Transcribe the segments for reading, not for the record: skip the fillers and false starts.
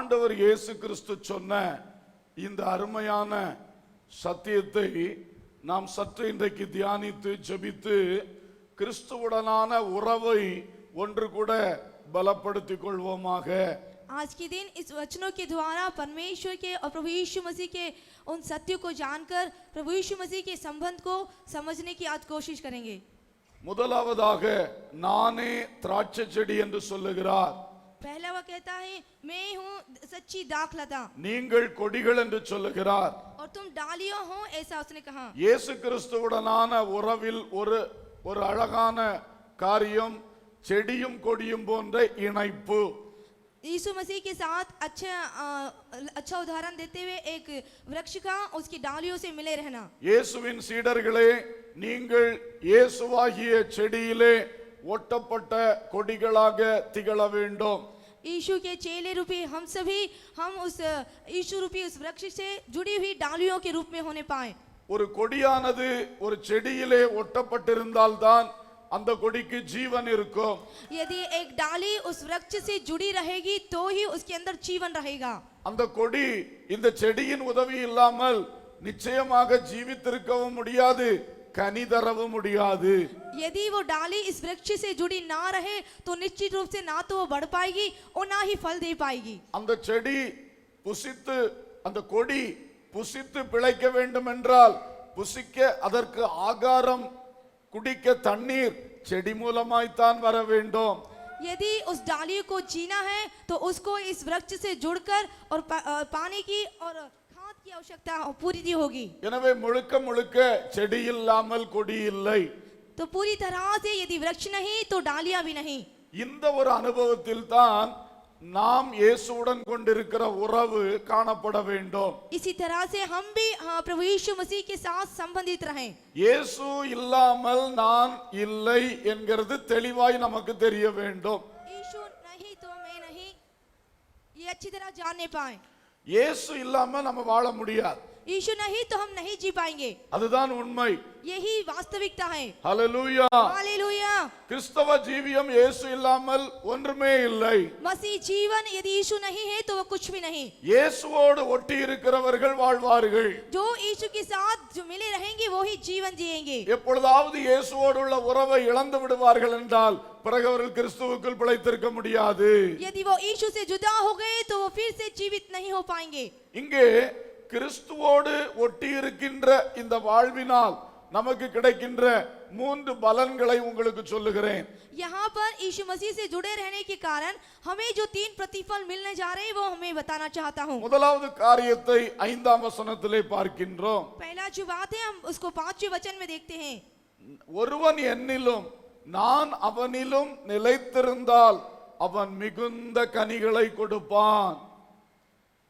ஆண்டவர் இயேசு கிறிஸ்து சொன்ன இந்த அருமையான சத்தியத்தை நாம் சற்று இன்றைக்கு தியானித்து ஜெபித்து கிறிஸ்துவுடனான உறவை ஒன்று கூட பலப்படுத்திக் கொள்வோமாக. आज के दिन इस वचनों के द्वारा परमेश्वर के और प्रभु यीशु मसीह के उन सत्यों को जानकर प्रभु यीशु मसीह के संबंध को समझने की आज कोशिश करेंगे. முதலாவதாக நானே திராட்சை செடி என்று சொல்லுகிறார். पहला वह कहता है मैं हूँ सच्ची दाखलता, நீங்கள் கொடிகள் என்று சொல்லுகிறார். और तुम डालियां हो ऐसा उसने कहा. இயேசு கிறிஸ்துவுடனான உறவில் ஒரு அழகான காரியம் செடியும் கொடியும் போன்ற இணைப்பு. यीशु मसीह के साथ अच्छा उदाहरण देते हुए एक वृक्ष का उसकी डालियों से मिले रहना. இயேசுவின் சீடர்களே, நீங்கள் இயேசுவாகிய செடியிலே ஒட்டப்பட்ட கொடிகளாக திகழ வேண்டும். यीशु के चेले रूपी हम सभी हम उस यीशु रूपी उस वृक्ष से जुड़ी हुई डालियों के रूप में होने पाए. ஒரு கொடியானது ஒரு செடியிலே ஒட்டப்பட்டிருந்தால்தான் அந்த கொடிக்கு ஜீவன் இருக்கும். यदि एक डाली उस वृक्ष से जुड़ी रहेगी तो ही उसके अंदर जीवन रहेगा. அந்த கொடி இந்த செடியின் உதவி இல்லாமல் நிச்சயமாக ஜீவித்திருக்கவும் முடியாது, கனி தரவும் முடியாது. यदि वो डाली इस वृक्ष से जुड़ी ना रहे तो निश्चित रूप से ना तो वो बढ़ पाएगी और ना ही फल दे पाएगी. அந்த செடி புசித்து அந்த கொடி புசித்து பிழைக்க வேண்டும் என்றால் புசிக்க அதற்கு ஆகாரம் குடிக்க தண்ணீர் செடி மூலமாய்த்தான் வர வேண்டும். यदि उस डाली को जीना है तो उसको इस वृक्ष से जुड़कर और पानी की और खाद की आवश्यकता पूरी होगी. எனவே முழுக்க முழுக்க செடி இல்லாமல் கொடி இல்லை. तो पूरी तरह से यदि वृक्ष नहीं तो डालियां भी नहीं. இந்த ஒரு அனுபவத்தில் தான் நாம் இயேசுவுடன் கொண்டிருக்கிற உறவு காணப்பட வேண்டும். इसी तरह से हम भी प्रभु यीशु मसीह के साथ संबंधित रहें. இயேசு இல்லாமல் நான் இல்லை என்கிறது தெளிவாய் நமக்கு தெரிய வேண்டும். यीशु नहीं तो मैं नहीं, ये अच्छी तरह जानने पाए. இயேசு இல்லாம நம்ம வாழ முடியாது. यीशु नहीं तो हम नहीं जी पाएंगे. அதுதான் உண்மை. यही वास्तविकता है. ஹல்லேலூயா. हालेलुया. கிறிஸ்தவ ஜீவியம் இயேசு இல்லாமல் ஒன்றுமே இல்லை. मसीह जीवन यदि यीशु नहीं है तो वो कुछ भी नहीं. இயேசுவோடு ஒட்டி இருக்கிறவர்கள் வாழ்வார்கள். जो यीशु के साथ जो मिले रहेंगे वो ही जीवन जिएंगे. எப்பொழுதாவது இயேசுவோடு உள்ள உறவை இழந்து விடுவார்கள் என்றால் பிறகு அவர்கள் கிறிஸ்துவுக்குள் பிழைத்திருக்க முடியாது. यदि वो यीशु से जुदा हो गए तो वो फिर से जीवित नहीं हो पाएंगे. இங்கே கிறிஸ்துவோடு ஒட்டி இருக்கின்ற இந்த வாழ்வினால் நமக்கு கிடைக்கின்ற 3 பலன்களை உங்களுக்கு சொல்லுகிறேன். यहाँ पर यीशु मसीह से जुड़े रहने के कारण हमें जो 3 प्रतिफल मिलने जा रहे हैं वो हमें बताना चाहता हूँ. முதலாவது காரியத்தை 5ஆம் வசனத்திலே பார்க்கின்றோம். पहला जो बात है हम उसको 5वें वचन में देखते हैं. ஒருவன் என்னிலும் நான் அவனிலும் நிலைத்திருந்தால் அவன் மிகுந்த கனிகளை கொடுப்பான்.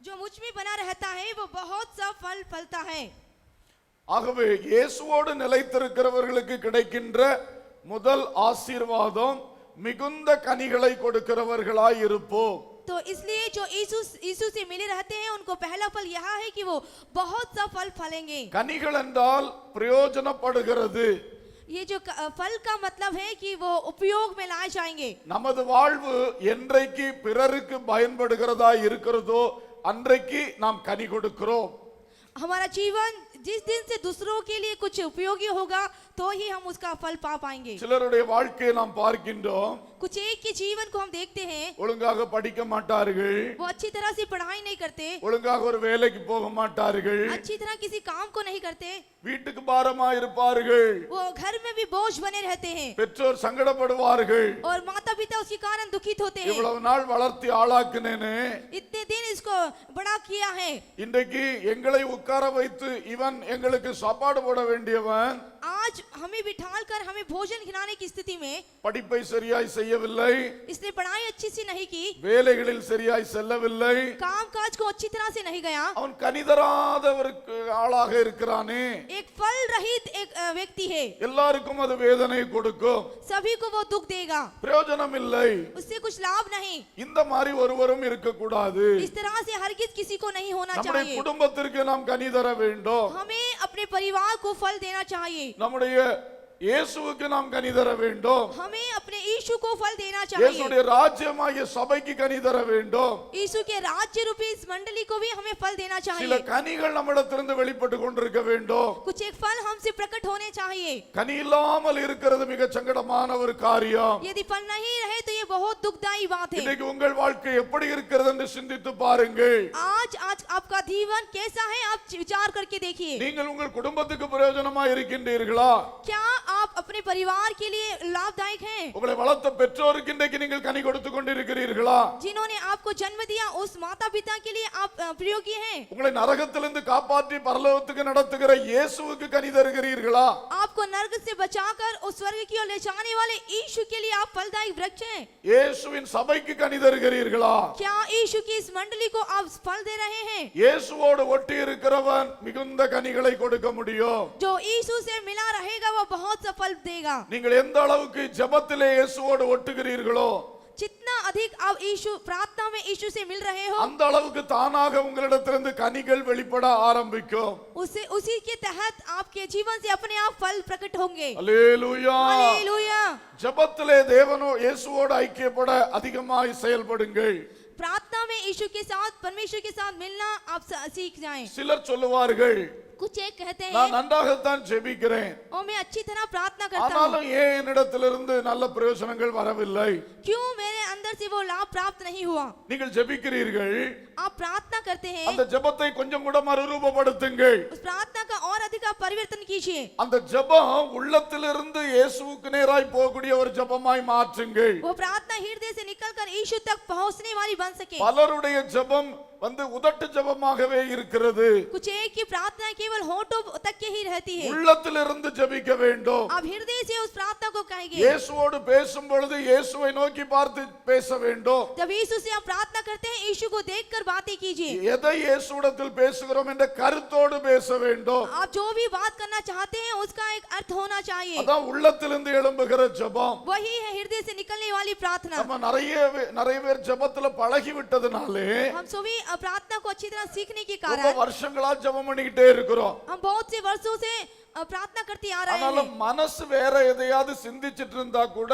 जो मुझ में बना रहता है वो बहुत सा फल फलता है. ஆகவே இயேசுவோடு நிலைத்திருக்கிறவர்களுக்கு கிடைக்கின்ற முதல் ஆசீர்வாதம் மிகுந்த கனிகளை கொடுக்கிறவர்களாய் இருப்போம். तो इसलिए जो यीशु से मिले रहते हैं उनको पहला फल यह है कि वो बहुत सा फल फलेंगे. கனிகள் என்றால் பிரயோஜனப்படுகிறது. ये जो फल का मतलब है कि वो उपयोग में लाए जाएंगे. நமது வாழ்வு என்றைக்கு பிறருக்கு பயன்படுகிறதா இருக்கிறதோ அன்றைக்கு நாம் கனி கொடுக்கிறோம். हमारा जीवन जिस दिन से दूसरों के लिए कुछ उपयोगी होगा तो ही हम उसका फल पा पाएंगे. சிலருடைய வாழ்க்கையை நாம் பார்க்கின்றோம். कुछ एक के जीवन को हम देखते हैं, ஒழுங்காக படிக்க மாட்டார்கள், वो अच्छी तरह से पढ़ाई नहीं करते, ஒழுங்காக ஒரு வேலைக்கு போக மாட்டார்கள், अच्छी तरह किसी काम को नहीं करते, வீட்டுக்கு பாரமா இருப்பார்கள், वो घर में भी बोझ बने रहते हैं பெற்றோர் சங்கடப்படுவார்கள். और माता पिता उसके कारण दुखित होते हैं. இவ்வளவு நாள் வளர்த்தி ஆளாக்குனேனே, इतने दिन इसको बड़ा किया है, இன்றைக்கு எங்களை உட்கார வைத்து இவன் எங்களுக்கு சாப்பாடு போட வேண்டியவன் आज हमें बिठाल कर हमें भोजन खिलाने की स्थिति में படிப்பை சரியாய் செய்யவில்லை, इसने पढ़ाई अच्छी सी नहीं की, வேலைகளில் சரியாய் செல்லவில்லை, काम काज को अच्छी तरह से नहीं गया, அவன் கனிதராதவருக்கு ஆளாக இருக்கிறானே. एक फल रहित एक व्यक्ति है. எல்லாருக்கும் அது வேதனை கொடுக்கும், सभी को वो दुख देगा, பிரயோஜனம் இல்லை. उससे कुछ लाभ नहीं. இந்த மாதிரி ஒருவரும் இருக்கக்கூடாது. इस तरह से हरगिज किसी को नहीं होना நம்முடைய चाहिए. குடும்பத்திற்கு நாம் கனி தர வேண்டும். हमें अपने परिवार को फल देना चाहिए. நம்முடைய இயேசுவுக்கு நாம் கனி தர வேண்டும். हमें अपने यीशु को फल देना चाहिए. இயேசுடைய ராஜ்யமாகிய சபைக்கு கனி தர வேண்டும். यीशु के राज्य रूपी इस मंडली को भी हमें फल देना சில चाहिए. கனிகள் நம்மிடத்திலிருந்து வெளிப்பட்டு கொண்டிருக்க வேண்டும். कुछ एक फल हमसे प्रकट होने चाहिए. கனி இல்லாமல் இருக்கிறது மிக சங்கடமான ஒரு காரியம். यदि फल नहीं रहे तो ये बहुत दुखदायी बात है. இன்னைக்கு உங்கள் வாழ்க்கை எப்படி இருக்கிறது என்று சிந்தித்து பாருங்கள். आज आपका जीवन कैसा है, आप विचार करके देखिए. நீங்கள் உங்கள் குடும்பத்துக்கு பிரயோஜனமா இருக்கின்றீர்களா? क्या आप अपने परिवार के लिए लाभदायक हैं? உங்களை வளர்த்த பெற்றோருக்கு இன்றைக்கு நீங்கள் கனி கொடுத்து கொண்டிருக்கிறீர்களா? जिन्होंने आपको जन्म दिया उस माता पिता के लिए आप प्रयोगी हैं? உங்களை நரகத்திலிருந்து காப்பாற்றி பரலோகத்துக்கு நடத்துகிற இயேசுவுக்கு கனி தருகிறீர்களா? आपको नरक से बचाकर उस स्वर्ग की ओर ले जाने वाले यीशु के लिए आप फलदायक वृक्ष हैं? இயேசுவின் சபைக்கு கனி தருகிறீர்களா? क्या यीशु की इस मंडली को आप फल दे रहे हैं? இயேசுவோடு ஒட்டி இருக்கிறவன் மிகுந்த கனிகளை கொடுக்க முடியும். जो यीशु से मिला रहेगा वो बहुत सा फल देगा. நீங்கள் எந்த அளவுக்கு ஜெபத்திலே இயேசுவோடு ஒட்டுகிறீர்களோ जितना अधिक आप यीशु प्रार्थना में यीशु से मिल रहे हो அந்த அளவுக்கு தானாக உங்களிடத்திலிருந்து கனிகள் வெளிப்பட ஆரம்பிக்கும். उसी के तहत आपके जीवन से अपने आप फल प्रकट होंगे. அல்லேலூயா. हालेलुया. ஜெபத்திலே தேவனோ இயேசுவோடு ஐக்கியப்பட அதிகமாய் செயல்படுங்கள். प्रार्थना में यीशु के साथ परमेश्वर के साथ मिलना आप सीख जाएं. சிலர் சொல்லுவார்கள், कुछ एक कहते हैं நான் நன்றாகத்தான் ஜெபிக்கிறேன், और मैं अच्छी तरह प्रार्थना करता हूँ, ஆனாலும் ஏன் என்னிடத்திலிருந்து நல்ல பிரயோஜனங்கள் வரவில்லை? क्यों मेरे अंदर से वो लाभ प्राप्त नहीं हुआ? நீங்கள் ஜெபிக்கிறீர்கள், आप प्रार्थना करते हैं, அந்த ஜெபத்தை கொஞ்சம் கூட மறுரூபப்படுத்துங்கள். उस प्रार्थना का और अधिक आप परिवर्तन कीजिए. அந்த ஜெபம் உள்ளத்திலிருந்து இயேசுவுக்கு நேராய் போகக்கூடிய ஒரு ஜெபமாய் மாற்றுங்கள். वो प्रार्थना हृदय से निकलकर यीशु तक पहुंचने वाली बन सके. பலருடைய ஜெபம் உதட்டு ஜெபமாகவே இருக்கிறது. कुछ एक की प्रार्थना केवल होठों तक के ही रहती है. உள்ளத்திலிருந்து ஜெபிக்க வேண்டும். आप हृदय से उस प्रार्थना को कहेंगे. இயேசுவோடு பேசும் பொழுது இயேசுவை நோக்கி பார்த்து பேச வேண்டும். जब यीशु से आप प्रार्थना करते हैं यीशु को देखकर बातें कीजिए. எதை இயேசுவிடத்தில் பேசுகிறோம் என்ற கருத்தோடு பேச வேண்டும். आप जो भी बात करना चाहते हैं उसका एक अर्थ होना चाहिए. அதான் உள்ளத்திலிருந்து எழும்புகிற ஜெபம். वही है हृदय से निकलने वाली प्रार्थना. நம்ம நிறைய பேர் ஜெபத்துல பழகி விட்டதனாலே हम सभी प्रार्थना को अच्छी तरह सीखने के ரொம்ப कारण வருஷங்களா ஜெபம் பண்ணிக்கிட்டே இருக்கிறோம். हम बहुत से वर्षों से प्रार्थना करते आ रहे ஆனாலும் हैं. மனசு வேற எதையாவது சிந்திச்சிட்டு இருந்தா கூட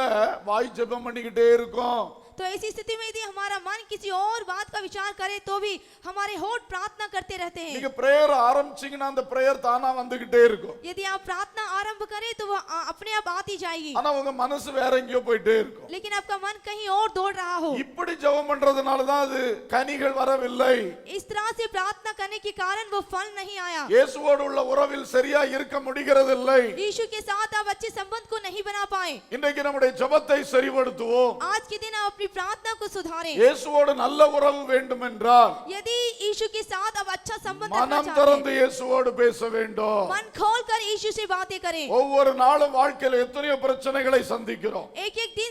வாய் ஜெபம் பண்ணிக்கிட்டே இருக்கும். तो ऐसी स्थिति में यदि हमारा मन किसी और बात का विचार करे तो भी हमारे होठ प्रार्थना करते रहते हैं. நீங்க பிரேயர் ஆரம்பிச்சீங்கன்னா அந்த பிரேயர் தானா வந்துகிட்டே இருக்கும். यदि आप प्रार्थना आरंभ करें तो वो अपने आप आती जाएगी. ஆனா உங்க மனசு வேற எங்கேயோ போயிட்டே இருக்கும். लेकिन आपका मन कहीं और दौड़ रहा हो. இப்படி ஜெபம் பண்றதுனால தான் அது கனிகள் வரவில்லை. इस तरह से प्रार्थना करने के कारण वो फल नहीं आया. இயேசுவோடு உள்ள உறவில் சரியா இருக்க முடிகிறதில்லை. यीशु के साथ आप अच्छे संबंध को नहीं बना पाए. இன்றைக்கு நம்முடைய ஜெபத்தை சரிப்படுத்துவோம். आज के दिन आप अपनी प्रार्थना को सुधारें. இயேசுவோடு நல்ல உறவு வேண்டும் என்றால் यदि यीशु के साथ आप अच्छा संबंध रखना மனம் चाहते திறந்து हैं, இயேசுவோடு பேச வேண்டும். मन खोलकर यीशु से बातें करें. ஒவ்வொரு நாளும் வாழ்க்கையில் எத்தனையோ பிரச்சனைகளை சந்திக்கிறோம். एक एक दिन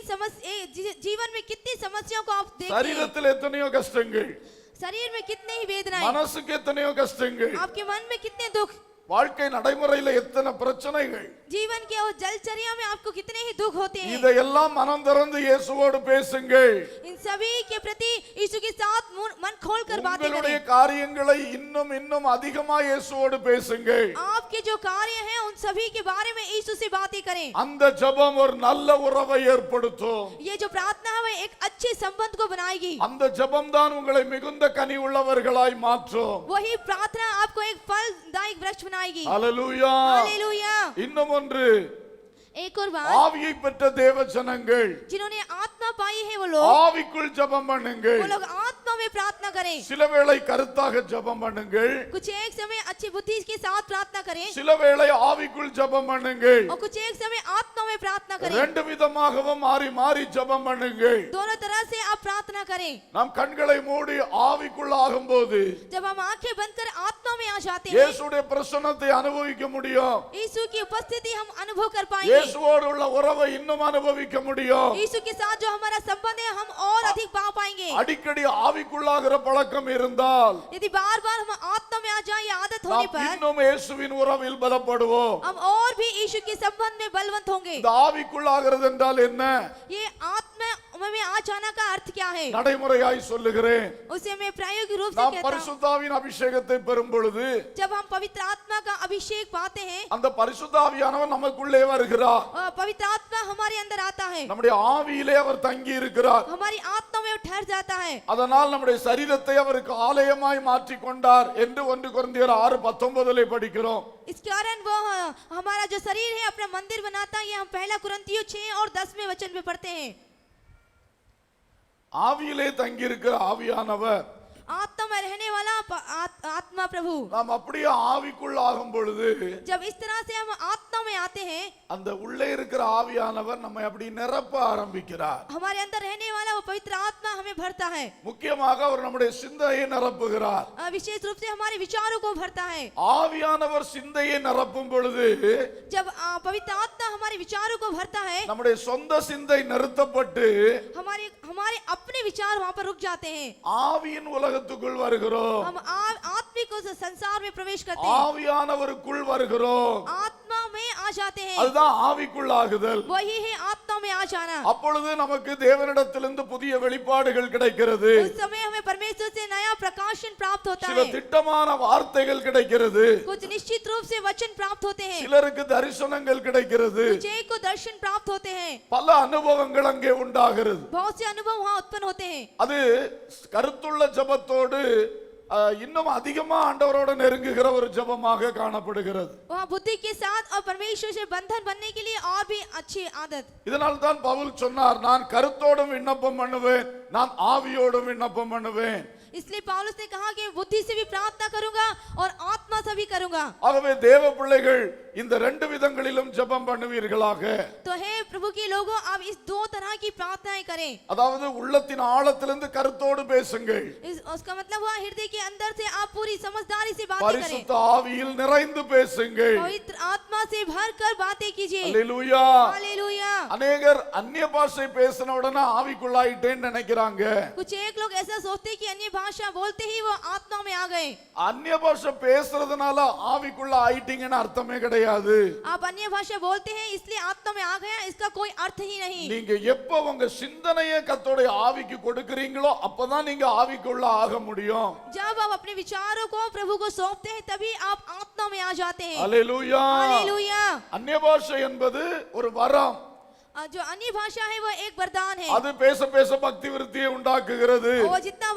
जीवन में कितनी समस्याओं को आप देखते हैं. சரீரத்தில் எத்தனையோ கஷ்டங்கள், शरीर में कितने ही वेदनाएं, மனசுக்கு எத்தனையோ கஷ்டங்கள், आपके मन में कितने दुख, வாழ்க்கை நடைமுறையில் எத்தனை பிரச்சனைகள். जीवन के और जलचर्या में आपको कितने ही दुख होते हैं. இதையெல்லாம் மனம் திறந்து இயேசுவோடு பேசுங்கள். इन सभी के प्रति यीशु के साथ मन खोलकर बातें உங்களுடைய करें. காரியங்களை இன்னும் அதிகமாக இயேசுவோடு பேசுங்கள். आपके जो कार्य हैं उन सभी के बारे में यीशु से बातें करें. அந்த ஜெபம் ஒரு நல்ல உறவை ஏற்படுத்தும். ये जो प्रार्थना है एक अच्छे संबंध को बनाएगी. அந்த ஜெபம் தான் உங்களை மிகுந்த கனி உள்ளவர்களாய் மாற்றும். वही प्रार्थना आपको एक फलदायक वृक्ष बनाएगी. அல்லேலூயா. हालेलुया. இன்னும் ஒன்று, एक और बात, ஆவியை பெற்ற தேவ ஜனங்கள் जिन्होंने आत्मा पाई है वो लोग ஆவிக்குள் ஜெபம் பண்ணுங்கள். आत्मा में प्रार्थना करें. சில வேளை கருத்தாக ஜெபம் பண்ணுங்கள். कुछ एक समय अच्छी बुद्धि के साथ प्रार्थना करें சில வேளை ஆவிக்குள் ஜெபம் பண்ணுங்கள். और कुछ एक समय आत्मा में प्रार्थना करें. ரெண்டு விதமாகவும் மாறி மாறி ஜெபம் பண்ணுங்கள். दोनों तरह से आप प्रार्थना करें. நாம் கண்களை மூடி ஆவிக்குள் ஆகும்போது जब हम आंखें बंद कर आत्मा में आ जाते हैं இயேசுடைய பிரசன்னத்தை அனுபவிக்க முடியும். यीशु की उपस्थिति हम अनुभव कर पाएंगे. இயேசுவோடு உள்ள உறவை இன்னும் அனுபவிக்க முடியும். यीशु के साथ जो हमारा संबंध है हम और अधिक पा पाएंगे. அடிக்கடி ஆவிக்குள்ளாகிற பழக்கம் இருந்தால் यदि बार बार हम आत्मा में आ जाए आदत होने நாம் पर இன்னும் இயேசுவின் உறவில் பலப்படுவோம். हम और भी यीशु के संबंध में बलवंत होंगे. இந்த ஆவிக்குள்ளாகிறது என்றால் என்ன? ये आत्मा में आ जाना का अर्थ क्या है? நடைமுறையாய் சொல்லுகிறேன். उसे मैं प्रायोगिक रूप से நாம் कहता हूँ। பரிசுத்தாவின் அபிஷேகத்தை பெறும் பொழுது जब हम पवित्र आत्मा का अभिषेक पाते हैं, அந்த பரிசுத்தாவியானவர் நமக்குள்ளே வருகிறார். पवित्र आत्मा हमारे अंदर आता है, நம்முடைய ஆவியிலே அவர் தங்கி இருக்கிறார். हमारी आत्मा में वो ठहर जाता है। அதனால் நம்முடைய சரீரத்தை அவருக்கு ஆலயமாய் மாற்றிக் கொண்டார் என்று 1 கொரிந்தியர் 6:19 படிக்கிறோம். इस कारण वो हमारा जो शरीर है अपना मंदिर बनाता है, ये हम पहला कुरिन्थियों 6 और 10 में वचन में पढ़ते हैं। ஆவியிலே தங்கி இருக்கிற ஆவியானவர் आत्मा में रहने वाला आत्मा प्रभु, நாம் அப்படியே ஆவிக்குள் ஆகும் பொழுது जब इस तरह से हम आत्मा में आते हैं, அந்த உள்ளே இருக்கிற ஆவியானவர் நம்மை அப்படி நிரப்ப ஆரம்பிக்கிறார். हमारे अंदर रहने वाला वो पवित्र आत्मा हमें भरता है। முக்கியமாக அவர் நம்முடைய சிந்தையை நிரப்புகிறார். विशेष रूप से हमारे विचारों को भरता है। ஆவியானவர் சிந்தையை நிரப்பும் பொழுது जब पवित्र आत्मा हमारे विचारों को भरता है, நம்முடைய சொந்த சிந்தை நிறுத்தப்பட்டு हमारे हमारे अपने विचार वहां पर रुक जाते हैं। ஆவியின் உலகத்துக்குள் வருகிறோம். हम आत्मिक उस संसार में प्रवेश करते हैं, ஆவியானவருக்குள் வருகிறோம். आत्मा में आ जाते हैं। அதுதான் ஆவிக்குள் ஆகுதல். वही है आत्मा में आ जाना। அப்பொழுது நமக்கு தேவனிடத்திலிருந்து புதிய வெளிப்பாடுகள் கிடைக்கிறது. उस समय हमें परमेश्वर से नया प्रकाशन प्राप्त होता சில है, திட்டமான வார்த்தைகள் கிடைக்கிறது. कुछ निश्चित रूप से वचन प्राप्त होते हैं, சிலருக்கு தரிசனங்கள் கிடைக்கிறது. कुछ एक को दर्शन प्राप्त होते हैं, பல அனுபவங்கள் அங்கே உண்டாகிறது. बहुत से अनुभव वहां उत्पन्न होते हैं। அது கருத்துள்ள ஜெபத்தோடு இன்னும் அதிகமா ஆண்டவரோட நெருங்குகிற ஒரு ஜெபமாக காணப்படுகிறது. वहाँ बुद्धि के साथ और परमेश्वर से बंधन बनने के लिए और भी अच्छी आदत। இதனால் தான் பவுல் சொன்னார், நான் கருத்தோடும் விண்ணப்பம் பண்ணுவேன், நான் ஆவியோடும் விண்ணப்பம் பண்ணுவேன். इसलिए पौलुस ने कहा कि बुद्धि से भी प्रार्थना करूंगा और आत्मा से भी करूंगा। ஆகவே தேவ பிள்ளைகள் இந்த ரெண்டு விதங்களிலும் ஜெபம் பண்ணுவீர்களாக. तो हे प्रभु के लोगों, आप इस दो तरह की प्रार्थनाएं करें। அதாவது உள்ளத்தின் ஆழத்திலிருந்து கருத்தோடு பேசுங்கள். उसका मतलब हुआ हृदय के अंदर से आप पूरी समझदारी से बातें करें, பரிசுத்த ஆவியில் நிறைந்து பேசுங்கள். पवित्र आत्मा से भरकर बातें कीजिए। அல்லேலூயா. हालेलुया। अनेகர் அந்நிய பாஷை பேசின உடனே ஆவிக்குள்ளாயிட்டேன்னு நினைக்கிறாங்க. कुछ एक लोग ऐसा सोचते कि अन्य भाषा बोलते ही वो आत्मा में आ गए। அந்நிய பாஷை பேசுறதுனால ஆவிக்குள்ள ஆயிட்டீங்கன்னு அர்த்தமே கிடையாது. आप अन्य भाषा बोलते हैं इसलिए आत्मा में आ गया, इसका कोई अर्थ ही नहीं। நீங்க எப்ப உங்க சிந்தனையை கர்த்தருடைய ஆவிக்கு கொடுக்கறீங்களோ அப்பதான் நீங்க ஆவிக்குள்ள ஆக முடியும். जब आप अपने विचारों को प्रभु को सौंपते हैं तभी आप आत्मा में आ जाते हैं। அல்லேலூயா. हालेलुया। அந்நிய பாஷை என்பது ஒரு வரம். जो अन्य भाषा है वो एक वरदान है। அது பேச பேச பக்தி விருத்தியை உண்டாக்குகிறது. वो जितना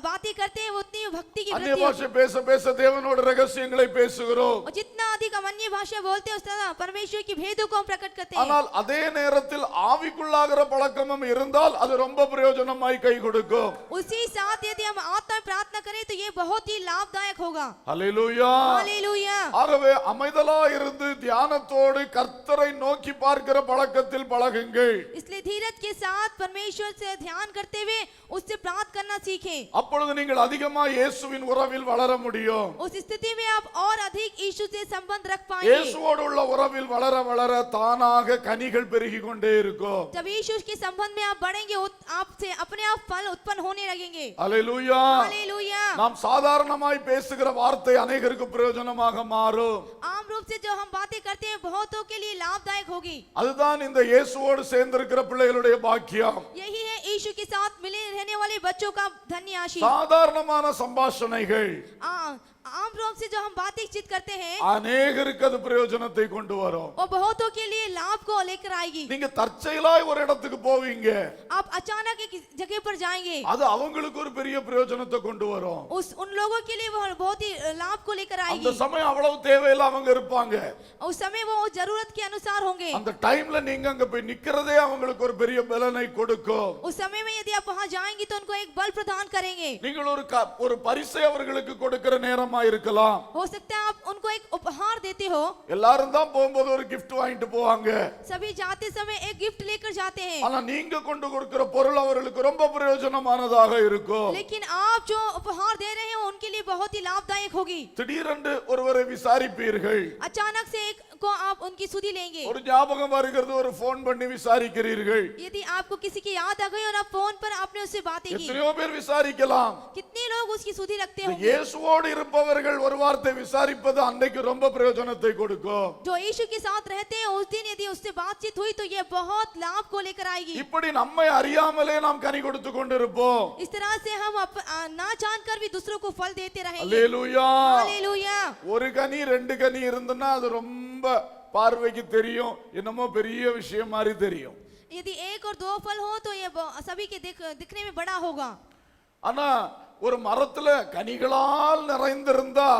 बातें करते हैं वो उतनी भक्ति की அந்நிய वृद्धि பாஷை பேச பேச தேவனோட ரகசியங்களை பேசுகிறோம். और जितना अधिक हम अन्य भाषा बोलते हैं उस तरह परमेश्वर की भेदों को हम प्रकट करते हैं। ஆனால் அதே நேரத்தில் ஆவிக்குள்ளாகிற பழக்கமும் இருந்தால் அது ரொம்ப பிரயோஜனமாய் கை கொடுக்கும். उसी साथ यदि हम आत्मा में प्रार्थना करें तो ये बहुत ही लाभदायक होगा। அல்லேலூயா. हालेलुया। ஆகவே அமைதலாய் இருந்து தியானத்தோடு கர்த்தரை நோக்கி பார்க்கிற பழக்கத்தில் பழகுங்கள். इसलिए धीरज के साथ परमेश्वर से ध्यान करते हुए उससे प्रार्थना करना सीखें। அப்பொழுது நீங்கள் அதிகமா இயேசுவின் உறவில் வளர முடியும். उस स्थिति में आप और अधिक यीशु से संबंध रख पाएंगे। இயேசுவோடு உள்ள உறவில் வளர வளர தானாக கனிகள் பெருகிக் கொண்டே இருக்கும். जब यीशु के संबंध में आप बढ़ेंगे आपसे अपने आप फल उत्पन्न होने लगेंगे। அல்லேலூயா. हालेलुया। நாம் சாதாரணமாய் பேசுகிற வார்த்தை अनेகருக்கு பிரயோஜனமாக மாறும். आम रूप से जो हम बातें करते हैं बहुतों के लिए लाभदायक होगी। அதுதான் இந்த இயேசுவோடு சேர்ந்திருக்கிற பிள்ளைகளுடைய பாக்கியம். यही है यीशु के साथ मिले रहने वाले बच्चों का धन्य आशीष। சாதாரணமான சம்பாஷணைகள் आम रूप से जो हम बातें चित करते हैं अनेகருக்கு அது பிரயோஜனத்தை கொண்டு வரும். वो बहुतों के लिए लाभ को लेकर आएगी। நீங்க தற்செயலாய் ஒரு இடத்துக்கு போவீங்க, आप अचानक एक जगह पर जाएंगे, அது அவங்களுக்கு ஒரு பெரிய பிரயோஜனத்தை கொண்டு வரும். उन लोगों के लिए वो बहुत ही लाभ को लेकर அந்த आएगी। சமயம் அவ்வளவு தேவையில்ல அவங்க இருப்பாங்க. उस समय वो जरूरत के अनुसार होंगे। அந்த டைம்ல நீங்க அங்க போய் நிக்கிறதே அவங்களுக்கு ஒரு பெரிய பலனை கொடுக்கும். उस समय में यदि आप वहां जाएंगे तो उनको एक बल प्रदान करेंगे। நீங்கள் ஒரு பரிசை அவர்களுக்கு கொடுக்கிற நேரமா இருக்கலாம். हो सकता है आप उनको एक उपहार देते हो। எல்லாரும் தான் போகும்போது ஒரு gift வாங்கிட்டு போவாங்க. सभी जाते समय एक गिफ्ट लेकर जाते हैं। ஆனா நீங்க கொண்டு கொடுக்கிற பொருள் அவர்களுக்கு ரொம்ப பிரயோஜனமானதாக இருக்கும். लेकिन आप जो उपहार दे रहे हैं उनके लिए बहुत ही लाभदायक होगी। திடீரென்று ஒருவரை விசாரிப்பீர்கள். अचानक से को आप उनकी सुधि लेंगे। ஒரு ஞாபகம் வருகிறது, ஒரு போன் பண்ணி விசாரிக்கிறீர்கள். यदि आपको किसी की याद आ गई और आप फोन पर आपने उससे बातें की, எத்தனையோ பேர் விசாரிக்கலாம். कितने लोग उसकी सुधि रखते இந்த होंगे। இயேசுவோடு இருப்பவர்கள் ஒரு வார்த்தை விசாரிப்பது அன்னைக்கு ரொம்ப பிரயோஜனத்தை கொடுக்கும். जो यीशु के साथ रहते हैं उस दिन यदि उससे बातचीत हुई तो ये बहुत लाभ को लेकर आएगी। இப்படி நம்மை அறியாமலே நாம் கனி கொடுத்து கொண்டிருப்போம். इस तरह से हम ना जानकर भी दूसरों को फल देते रहेंगे। அல்லேலூயா. हालेलुया। ஒரு கனி ரெண்டு கனி இருந்தனா அது ரொம்ப பார்வைக்கு தெரியும், என்னமோ பெரிய விஷயம் மாதிரி தெரியும். यदि एक और दो फल हो तो ये सभी के दिखने में बड़ा होगा। ஆனா ஒரு மரத்துல கனிகளால் நிறைந்திருந்தா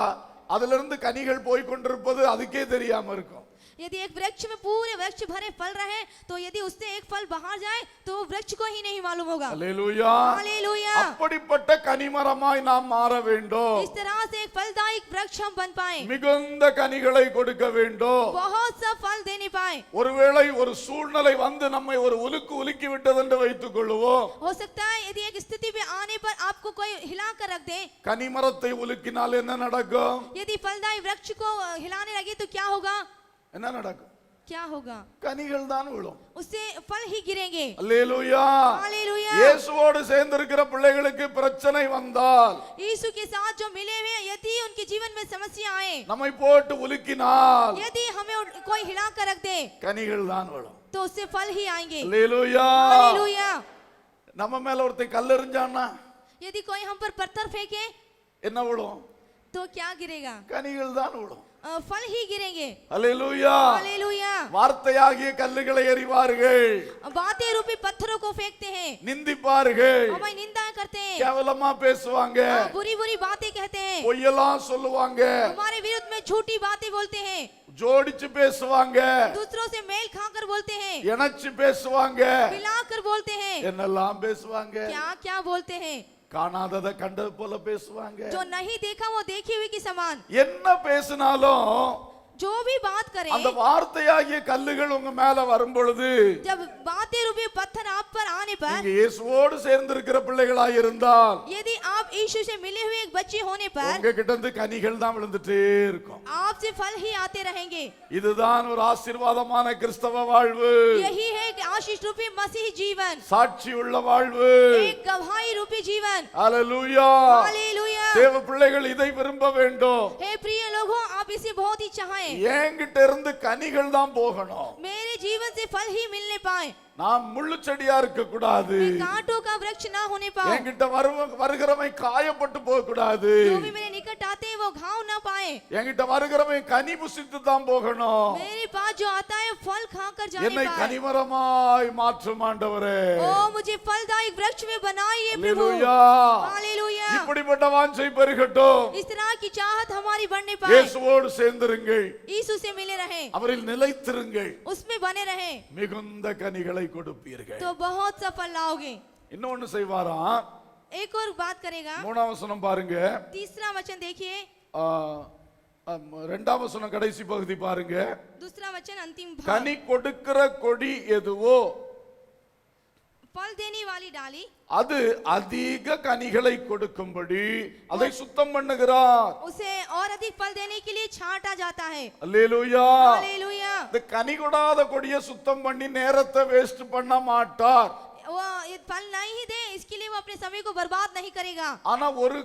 அதுல இருந்து கனிகள் போய் கொண்டிருப்பது அதுக்கே தெரியாம இருக்கும். यदि एक वृक्ष में पूरे वृक्ष भरे फल रहे तो यदि उससे एक फल बाहर जाए तो वृक्ष को ही नहीं मालूम होगा। அல்லேலூயா. हालेलुया। அப்படிப்பட்ட கனிமரமாய் நாம் மாற வேண்டும். इस तरह से एक फलदायक वृक्ष हम बन पाए, மிகுந்த கனிகளை கொடுக்க வேண்டும். बहुत सा फल देने पाए। ஒருவேளை ஒரு சூழ்நிலை வந்து நம்மை ஒரு உலுக்கி விட்டது என்று வைத்துக் கொள்வோம். हो सकता है यदि एक स्थिति में आने पर आपको कोई हिला कर रख दे। கனிமரத்தை உலுக்கினால் என்ன நடக்கும்? यदि फलदायी वृक्ष को हिलाने लगे तो क्या होगा? என்ன நடக்கும்? क्या होगा? கனிகள் தான் விழும். उससे फल ही गिरेंगे। அல்லேலூயா. हालेलुया। இயேசுவோடு சேர்ந்திருக்கிற பிள்ளைகளுக்கு பிரச்சனை வந்தால், यीशु के साथ जो मिले हुए यदि उनके जीवन में समस्या आए, நம்மை போட்டு உலுக்கினால் यदि हमें कोई हिला कर रख दे கனிகள் தான் விழும். तो उससे फल ही आएंगे। அல்லேலூயா. हालेलुया। நம்ம மேல ஒருத்தன் கல் எறிஞ்சான்னா यदि कोई हम पर पत्थर फेंके என்ன விழும்? तो क्या गिरेगा? கனிகள் தான் விழும். फल ही गिरेंगे। அல்லேலூயா. हालेलुया। வார்த்தையாகிய கல்லுகளை எறிவார்கள், बातें रूपी पत्थरों को फेंकते हैं, நிந்திப்பார்கள், हमारी निंदा करते हैं, கேவலமா பேசுவாங்க, बुरी बुरी बातें कहते हैं, பொய்யெல்லாம் சொல்லுவாங்க, हमारे विरुद्ध में झूठी बातें बोलते हैं, ஜோடிச்சு பேசுவாங்க, दूसरों से मेल खाकर बोलते हैं, இணைச்சு பேசுவாங்க, मिलाकर बोलते हैं, என்னெல்லாம் பேசுவாங்க. क्या क्या बोलते हैं, காணாததை கண்டது போல பேசுவாங்க. जो नहीं देखा वो देखी हुई की समान। என்ன பேசினாலும் जो भी बात करें, அந்த வார்த்தையாகிய கல்லுகள் உங்க மேல வரும் பொழுது, जब बातें रूपी पत्थर आप पर आने पर, நீங்க இயேசுவோடு சேர்ந்திருக்கிற பிள்ளைகளாய் இருந்தால் यदि आप यीशु से मिले हुए एक बच्चे होने पर உங்க கிட்ட இருந்து கனிகள் தான் விழுந்துட்டே இருக்கும். आपसे फल ही आते रहेंगे। இதுதான் ஒரு ஆசீர்வாதமான கிறிஸ்தவ வாழ்வு, यही है एक आशीष रूपी मसीह जीवन, சாட்சி உள்ள வாழ்வு. एक गवाही रूपी जीवन। அல்லேலூயா. हालेलुया। தேவ பிள்ளைகள் இதை விரும்ப வேண்டும். हे प्रिय लोगों, आप इसे बहुत ही चाहें। என்கிட்ட இருந்து கனிகள் தான் போகணும். मेरे जीवन से फल ही मिलने पाए, நான் முள்ளு செடியா இருக்க கூடாது. मैं कांटों का वृक्ष ना होने पाऊं, என்கிட்ட வருகிறவன் காயப்பட்டு போக கூடாது. जो भी मेरे निकट आते हैं वो घाव ना पाए, என்கிட்ட வருகிறவன் கனி புசித்து தான் போகணும். मेरे पास जो आता है फल खाकर जाने என்னை पाए। கனிமரமாய் மாற்றும் ஆண்டவரே. ओ मुझे फलदायक वृक्ष में बनाइए प्रभु। அல்லேலூயா. हालेलुया। இப்படிப்பட்ட வாஞ்சை பெருகட்டும். इस तरह की चाहत हमारी बढ़ने पाए, இயேசுவோடு சேர்ந்திருங்கள், यीशु से मिले रहे, அவரில் நிலைத்திருங்கள், उसमें बने रहे மிகுந்த கனிகளை கொடுப்பீர்கள். तो बहुत सफल लाओगे। இன்னொன்னு செய்வாராம். एक और बात करेगा। 3ஆம் வசனம் பாருங்க. तीसरा वचन देखिए, 2ஆம் வசனம் கடைசி பகுதி பாருங்க. दूसरा वचन अंतिम भाग। கனி கொடுக்கிற கொடி எதுவோ फल देने वाली डाली அது அதிக கனிகளை கொடுக்கும்படி அதை சுத்தம் பண்ணுகிறார். उसे और अधिक फल देने के लिए छांटा जाता है। அல்லேலூயா. हालेलुया। இந்த கனி கொடாத கொடியை சுத்தம் பண்ணி நேரத்தை வேஸ்ட் பண்ண மாட்டார். वो ये फल नहीं ही दे इसके लिए वो अपने समय को बर्बाद नहीं करेगा। ஆனா ஒரு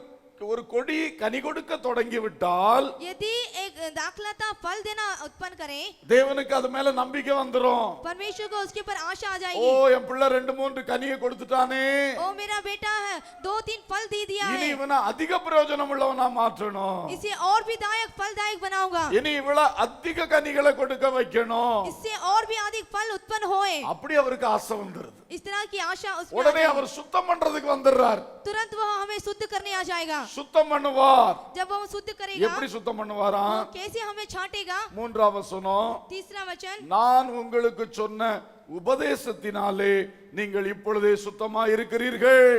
கொடி கனி கொடுக்க தொடங்கி விட்டால், यदि एक दाखलता फल देना उत्पन्न करे, தேவனுக்கு அது மேல நம்பிக்கை வந்துரும். परमेश्वर को उसके ऊपर आशा आ ஓ जाएगी। என் பிள்ளை 2-3 கனியை கொடுத்துட்டானே, ओ मेरा बेटा है 2-3 फल दे दिया இனி है, இவனை அதிக பிரயோஜனம் உள்ளவனா மாற்றணும். इसे और भी दायक फलदायक बनाऊंगा, இனி இவள அதிக கனிகளை கொடுக்க வைக்கணும். इससे और भी अधिक फल उत्पन्न होए। அப்படி அவருக்கு ஆசை வந்துருது. इस तरह की आशा उसमें आ உடனே जाएगी। அவர் சுத்தம் பண்றதுக்கு வந்துடுறார். तुरंत वह हमें शुद्ध करने आ जाएगा। சுத்தம் பண்ணுவார். जब वो शुद्ध करेगा, எப்படி சுத்தம் பண்ணுவாரா? वो कैसे हमें छांटेगा? 3ஆம் வசனம், तीसरा वचन, நான் உங்களுக்கு சொன்ன உபதேசத்தினாலே நீங்கள் இப்பொழுதே சுத்தமா இருக்கிறீர்கள்.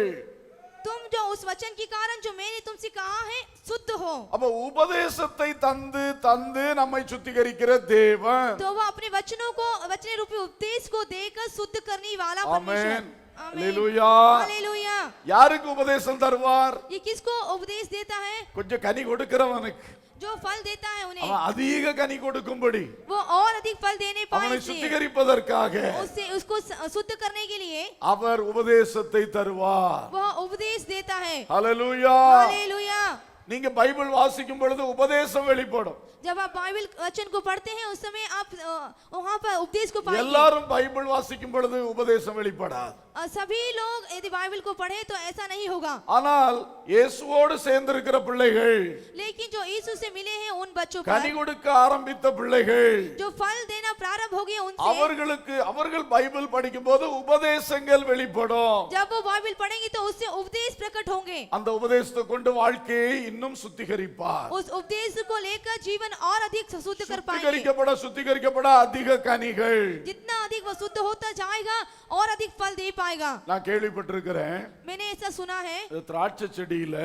तुम जो उस वचन के कारण जो मैंने तुमसे कहा है शुद्ध हो। அப்ப உபதேசத்தை தந்து தந்து நம்மை சுத்திகரிக்கிற தேவன். तो वो अपने वचनों को वचन रूपी उपदेश को देकर शुद्ध करने वाला ஆமென். परमेश्वर। அல்லேலூயா. हालेलुया। யாருக்கு உபதேசம் தருவார்? ये किसको उपदेश देता है? கொஞ்சம் கனி கொடுக்கிறவனுக்கு. जो फल देता है उन्हें அவன் அதிக கனி கொடுக்கும்படி वो और अधिक फल देने पाए அவனை इसलिए சுத்திகரிப்பதற்காக उससे उसको शुद्ध करने के लिए அவர் உபதேசத்தை தருவார். वह उपदेश देता है ஹalleluya. हालेलुया நீங்க பைபிள் வாசிக்கும் பொழுது உபதேசம் வெளிப்படும். जब आप बाइबल वचन को पढ़ते हैं उस समय आप वहां पर उपदेश को पाएंगे எல்லாரும் பைபிள் வாசிக்கும் பொழுது உபதேசம் வெளிப்படாது. सभी लोग यदि बाइबल को पढ़े तो ऐसा नहीं होगा ஆனால் இயேசுவோடு சேர்ந்திருக்கிற பிள்ளைகள் लेकिन जो यीशु से मिले हैं उन बच्चों கனி पर கொடுக்க ஆரம்பித்த பிள்ளைகள் जो फल देना प्रारंभ हो गए उनसे அவர்கள் பைபிள் படிக்கும்போது உபதேசங்கள் வெளிப்படும். जब वो बाइबल पढ़ेंगे तो उससे उपदेश प्रकट होंगे அந்த உபதேசத்தை கொண்டு வாழ்க்கையை இன்னும் சுத்திகரிப்பார். उस उपदेश को लेकर जीवन और अधिक शुद्ध कर पाएंगे சுத்திகரிக்கப்பட அதிக கனிகள். जितना अधिक वो शुद्ध होता जाएगा और अधिक फल दे पाएगा நான் கேள்விப்பட்டிருக்கிறேன். मैंने ऐसा सुना है திராட்சை செடியில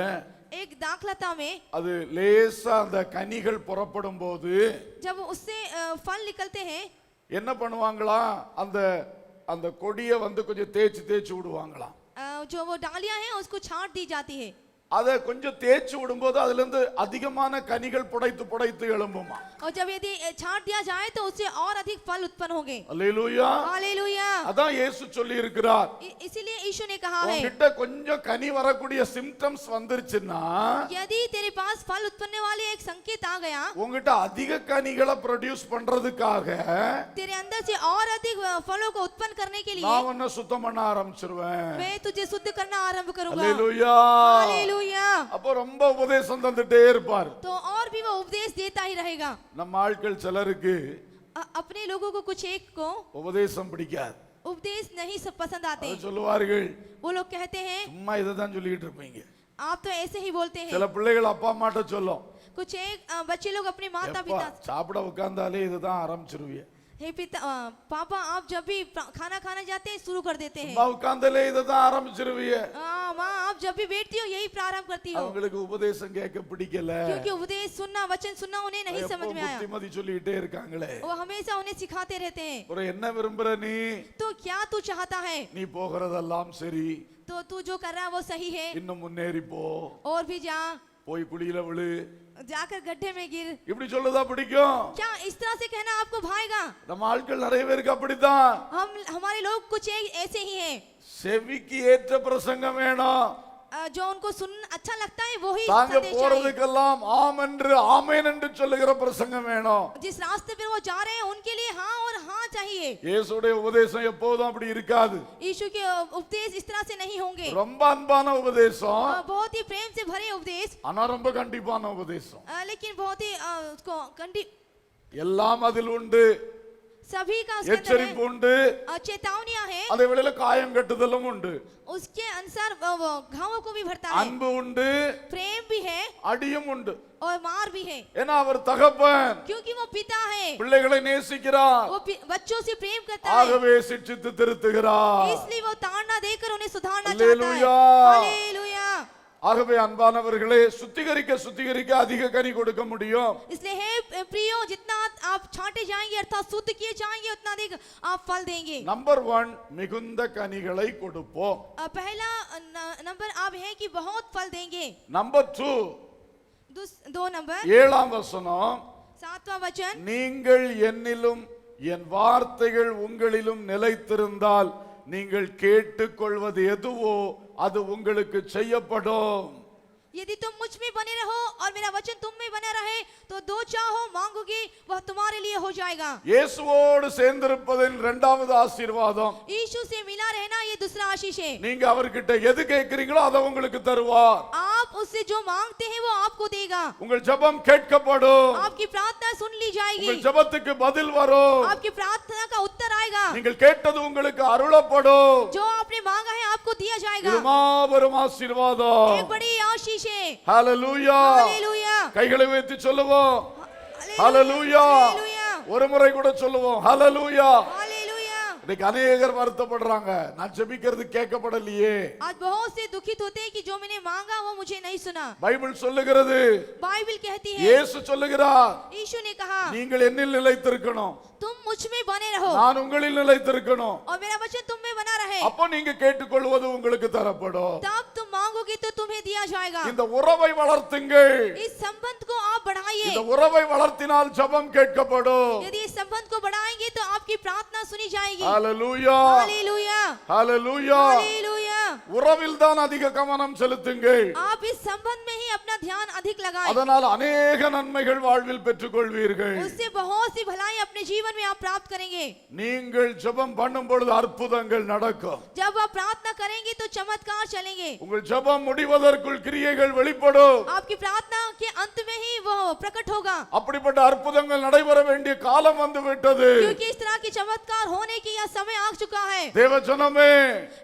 एक दाखलता में அது லேசா அந்த கனிகள் புறப்படும் போது जब उससे फल निकलते हैं என்ன பண்ணுவாங்களா, அந்த அந்த கொடியை கொஞ்சம் தேய்ச்சி விடுவாங்களாம். जो वो डालियां हैं उसको छांट दी जाती है அதை கொஞ்சம் தேய்ச்சி விடும்போது அதுல இருந்து அதிகமான கனிகள் புடைத்து எழும்புமா. और जब यदि छांट दिया जाए तो उससे और अधिक फल उत्पन्न होंगे அல்லேலூயா. हालेलुया அதான் இயேசு சொல்லி இருக்கிறார். इसीलिए यीशु ने कहा है உன்கிட்ட கொஞ்சம் கனி வரக்கூடிய சிம்டம்ஸ் வந்துருச்சுன்னா यदि तेरे पास फल उत्पन्न वाले एक संकेत आ गया உன்கிட்ட அதிக கனிகளை ப்ரொடியூஸ் பண்றதுக்காக तेरे अंदर से और अधिक फलों को उत्पन्न करने के लिए நான் உன்னை சுத்தம் பண்ண ஆரம்பிச்சிருவேன். मैं तुझे शुद्ध करना आरंभ करूंगा அல்லேலூயா. हालेलुया அப்போ ரொம்ப உபதேசம் தந்துட்டே இருப்பார். तो और भी वो उपदेश देता ही रहेगा நம்ம ஆட்கள் சிலருக்கு अपने लोगों को कुछ एक को உபதேசம் பிடிக்காது. उपदेश नहीं सब पसंद आते அது சொல்லுவார்கள், वो लोग कहते हैं சும்மா இதை தான் சொல்லிட்டு இருப்பீங்க. आप तो ऐसे ही बोलते हैं சில பிள்ளைகள் அப்பா அம்மாட்ட சொல்லும், कुछ एक बच्चे लोग अपने माता எப்பா पिता சாப்பிட உட்கார்ந்தாலே இதுதான் ஆரம்பிச்சிருவிய. हे पिता पापा आप जब भी खाना खाना जाते हैं शुरू कर देते हैं சும்மா உட்கார்ந்தாலே இதுதான் ஆரம்பிச்சிருவிய. माँ आप जब भी बैठती हो यही प्रारंभ करती हो அவங்களுக்கு உபதேசம் கேட்க பிடிக்கல. क्योंकि उपदेश सुनना वचन सुनना उन्हें नहीं समझ में आया புத்திமதி சொல்லிட்டே இருக்காங்களே. वो हमेशा उन्हें सिखाते रहते हैं ஒரு என்ன விரும்புற நீ? तो क्या तू चाहता है நீ போகிறதெல்லாம் சரி, तो तू जो कर रहा है वो सही है இன்னும் முன்னேறி போ, और भी जा போய் குழியில விழு, जाकर गड्ढे में गिर இப்படி சொல்லதா பிடிக்கும்? क्या इस तरह से कहना आपको भाएगा நம்ம ஆட்கள் நிறைய பேருக்கு அப்படித்தான். हमारे लोग कुछ ऐसे ही हैं செவிக்கு ஏற்ற பிரசங்கம் வேணும். जो उनको सुन अच्छा लगता है वो ही தாங்க संदेश चाहिए। போறதுக்கெல்லாம் ஆம் என்று ஆமென் என்று சொல்லுகிற பிரசங்கம் வேணும். जिस रास्ते पे वो जा रहे हैं उनके लिए हाँ और हाँ चाहिए இயேசுடைய உபதேசம் எப்போதும் அப்படி இருக்காது. यीशु के उपदेश इस तरह से नहीं होंगे ரொம்ப அன்பான உபதேசம், बहुत ही प्रेम से भरे उपदेश ஆனா ரொம்ப கண்டிப்பான உபதேசம். लेकिन बहुत ही उसको எல்லாம் அதில் உண்டு, सभी का उसके अंदर எச்சரிப்பு உண்டு, है चेतावनियां है அதே வேளையில காயம் கட்டுதலும் உண்டு, उसके अनुसार वो घावों को भी भरता है அன்பு உண்டு, प्रेम भी है அடியும் உண்டு. और मार भी है ஏன்னா அவர் தகப்பன், क्योंकि वो पिता है பிள்ளைகளை நேசிக்கிறார், वो बच्चों से प्रेम करता है ஆகவே சிட்சித்து திருத்துகிறார். इसलिए वो ताड़ना देकर उन्हें सुधारना चाहता है हालेलुया। हालेलुया ஆகவே அன்பானவர்களே, சுத்திகரிக்க அதிக கனி கொடுக்க முடியும். इसलिए हे प्रियो जितना आप छांटे जाएंगे अर्थात शुद्ध किए जाएंगे उतना अधिक आप फल देंगे நம்பர் 1 மிகுந்த கனிகளை கொடுப்போம். पहला नंबर आप है कि बहुत फल देंगे நம்பர் 2 दो नंबर 7ஆம் வசனம், 7वां वचन நீங்கள் என்னிலும் என் வார்த்தைகள் உங்களிலும் நிலைத்திருந்தால் நீங்கள் கேட்டுக்கொள்வது எதுவோ அது உங்களுக்கு செய்யப்படும். यदि तुम मुझ में बने रहो और मेरा वचन तुम में बना रहे तो दो चाहो मांगोगे वह तुम्हारे लिए हो जाएगा. இயேசுவோடு சேர்ந்திருப்பதின் இரண்டாவது ஆசீர்வாதம், यीशु से मिला रहना ये दूसरा आशीष है. நீங்க அவர்கிட்ட எது கேட்கிறீங்களோ அதை உங்களுக்கு தருவார். आप उससे जो मांगते हैं वो आपको देगा. உங்கள் ஜெபம் கேட்கப்படும், आपकी प्रार्थना सुन ली जाएगी, உங்கள் ஜெபத்துக்கு பதில் வரும், आपकी प्रार्थना का उत्तर आएगा, நீங்கள் கேட்டது உங்களுக்கு அருளப்படும். जो आपने मांगा है आपको दिया जाएगा. இது மாபெரும் ஆசீர்வாதம். एक बड़ी आशीष है. ஹalleluya. हालेलुया கைகளை உயர்த்தி சொல்லுவோம், ஹalleluya. हालेलुया ஒரு முறை கூட சொல்லுவோம், ஹalleluya. हालेलुया. இன்னைக்கு अनेகர் வருத்தப்படுறாங்க, நான் ஜெபிக்கிறது கேட்கப்படலையே. आज बहुत से दुखित होते हैं कि जो मैंने मांगा वो मुझे नहीं सुना. பைபிள் சொல்லுகிறது, बाइबल कहती है, இயேசு சொல்லுகிறார், यीशु ने कहा நீங்கள் என்னில் நிலைத்திருக்கணும், तुम मुझ में बने रहो நான் உங்களில் நிலைத்திருக்கணும். और मेरा वचन तुम में बना रहे, அப்போ நீங்க கேட்டுக்கொள்வது உங்களுக்கு தரப்படும். तब तुम मांगोगे तो तुम्हें दिया जाएगा। இந்த உறவை வளர்த்துங்கள். इस संबंध को आप बढ़ाइए। இந்த உறவை வளர்த்தினால் ஜெபம் கேட்கப்படும். यदि इस संबंध को बढ़ाएंगे तो आपकी प्रार्थना सुनी जाएगी। ஹalleluya, हालेलुया, ஹalleluya. हालेलुया। உறவில் தான் அதிக கவனம் செலுத்துங்கள். आप इस संबंध में ही अपना ध्यान अधिक लगाएं। அதனால் अनेक நன்மைகள் வாழ்வில் பெற்றுக்கொள்வீர்கள். उससे बहुत सी भलाई अपने जीवन में आप प्राप्त करेंगे। நீங்கள் ஜெபம் பண்ணும் பொழுது அற்புதங்கள் நடக்கும். जब आप प्रार्थना करेंगे तो चमत्कार चलेंगे। உங்கள் ஜெபம் முடிவதற்குள் கிரியைகள் வெளிப்படும். आपकी प्रार्थना के अंत में ही वो प्रकट होगा। அப்படிப்பட்ட அற்புதங்கள் நடைபெற வேண்டிய காலம் வந்து விட்டது. क्योंकि इस तरह की चमत्कार होने की यह समय आ चुका है। தேவஜனமே,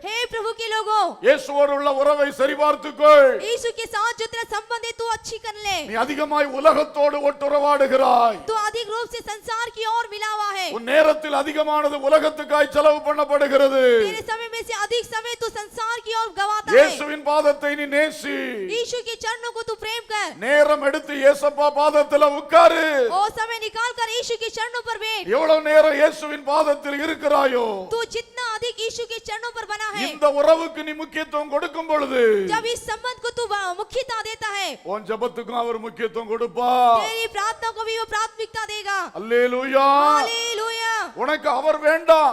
हे प्रभु के लोगों, இயேசுவோடு உள்ள உறவை சரிபார்த்துக்கொள். यीशु के साथ जो तेरा संबंध है तू अच्छी कर ले। நீ அதிகமாய் உலகத்தோடு ஒட்டுறவாடுகிறாய். तू अधिक रूप से संसार की ओर मिला हुआ है। உன் நேரத்தில் அதிகமானது உலகத்துக்காய் செலவு பண்ணப்படுகிறது. तेरे समय में से अधिक समय तू संसार की ओर गवाता है। இயேசுவின் பாதத்தை நீ நேசி. यीशु के चरणों को तू प्रेम कर। நேரம் எடுத்து இயேசப்பா பாதத்துல உட்காரு. और समय निकाल कर यीशु के चरणों पर बैठ। எவ்வளவு நேரம் இயேசுவின் பாதத்தில் இருக்கிறாயோ, तू जितना अधिक यीशु के चरणों पर बना है, இந்த உறவுக்கு நீ முக்கியத்துவம் கொடுக்கும் பொழுது जब इस संबंध को तू मुख्यता देता है, உன் ஜெபத்துக்கும் அவர் முக்கியத்துவம் கொடுப்பார். तेरी प्रार्थना को भी वो प्राथमिकता देगा। அல்லேலூயா. हालेलुया। உனக்கு அவர் வேண்டாம்.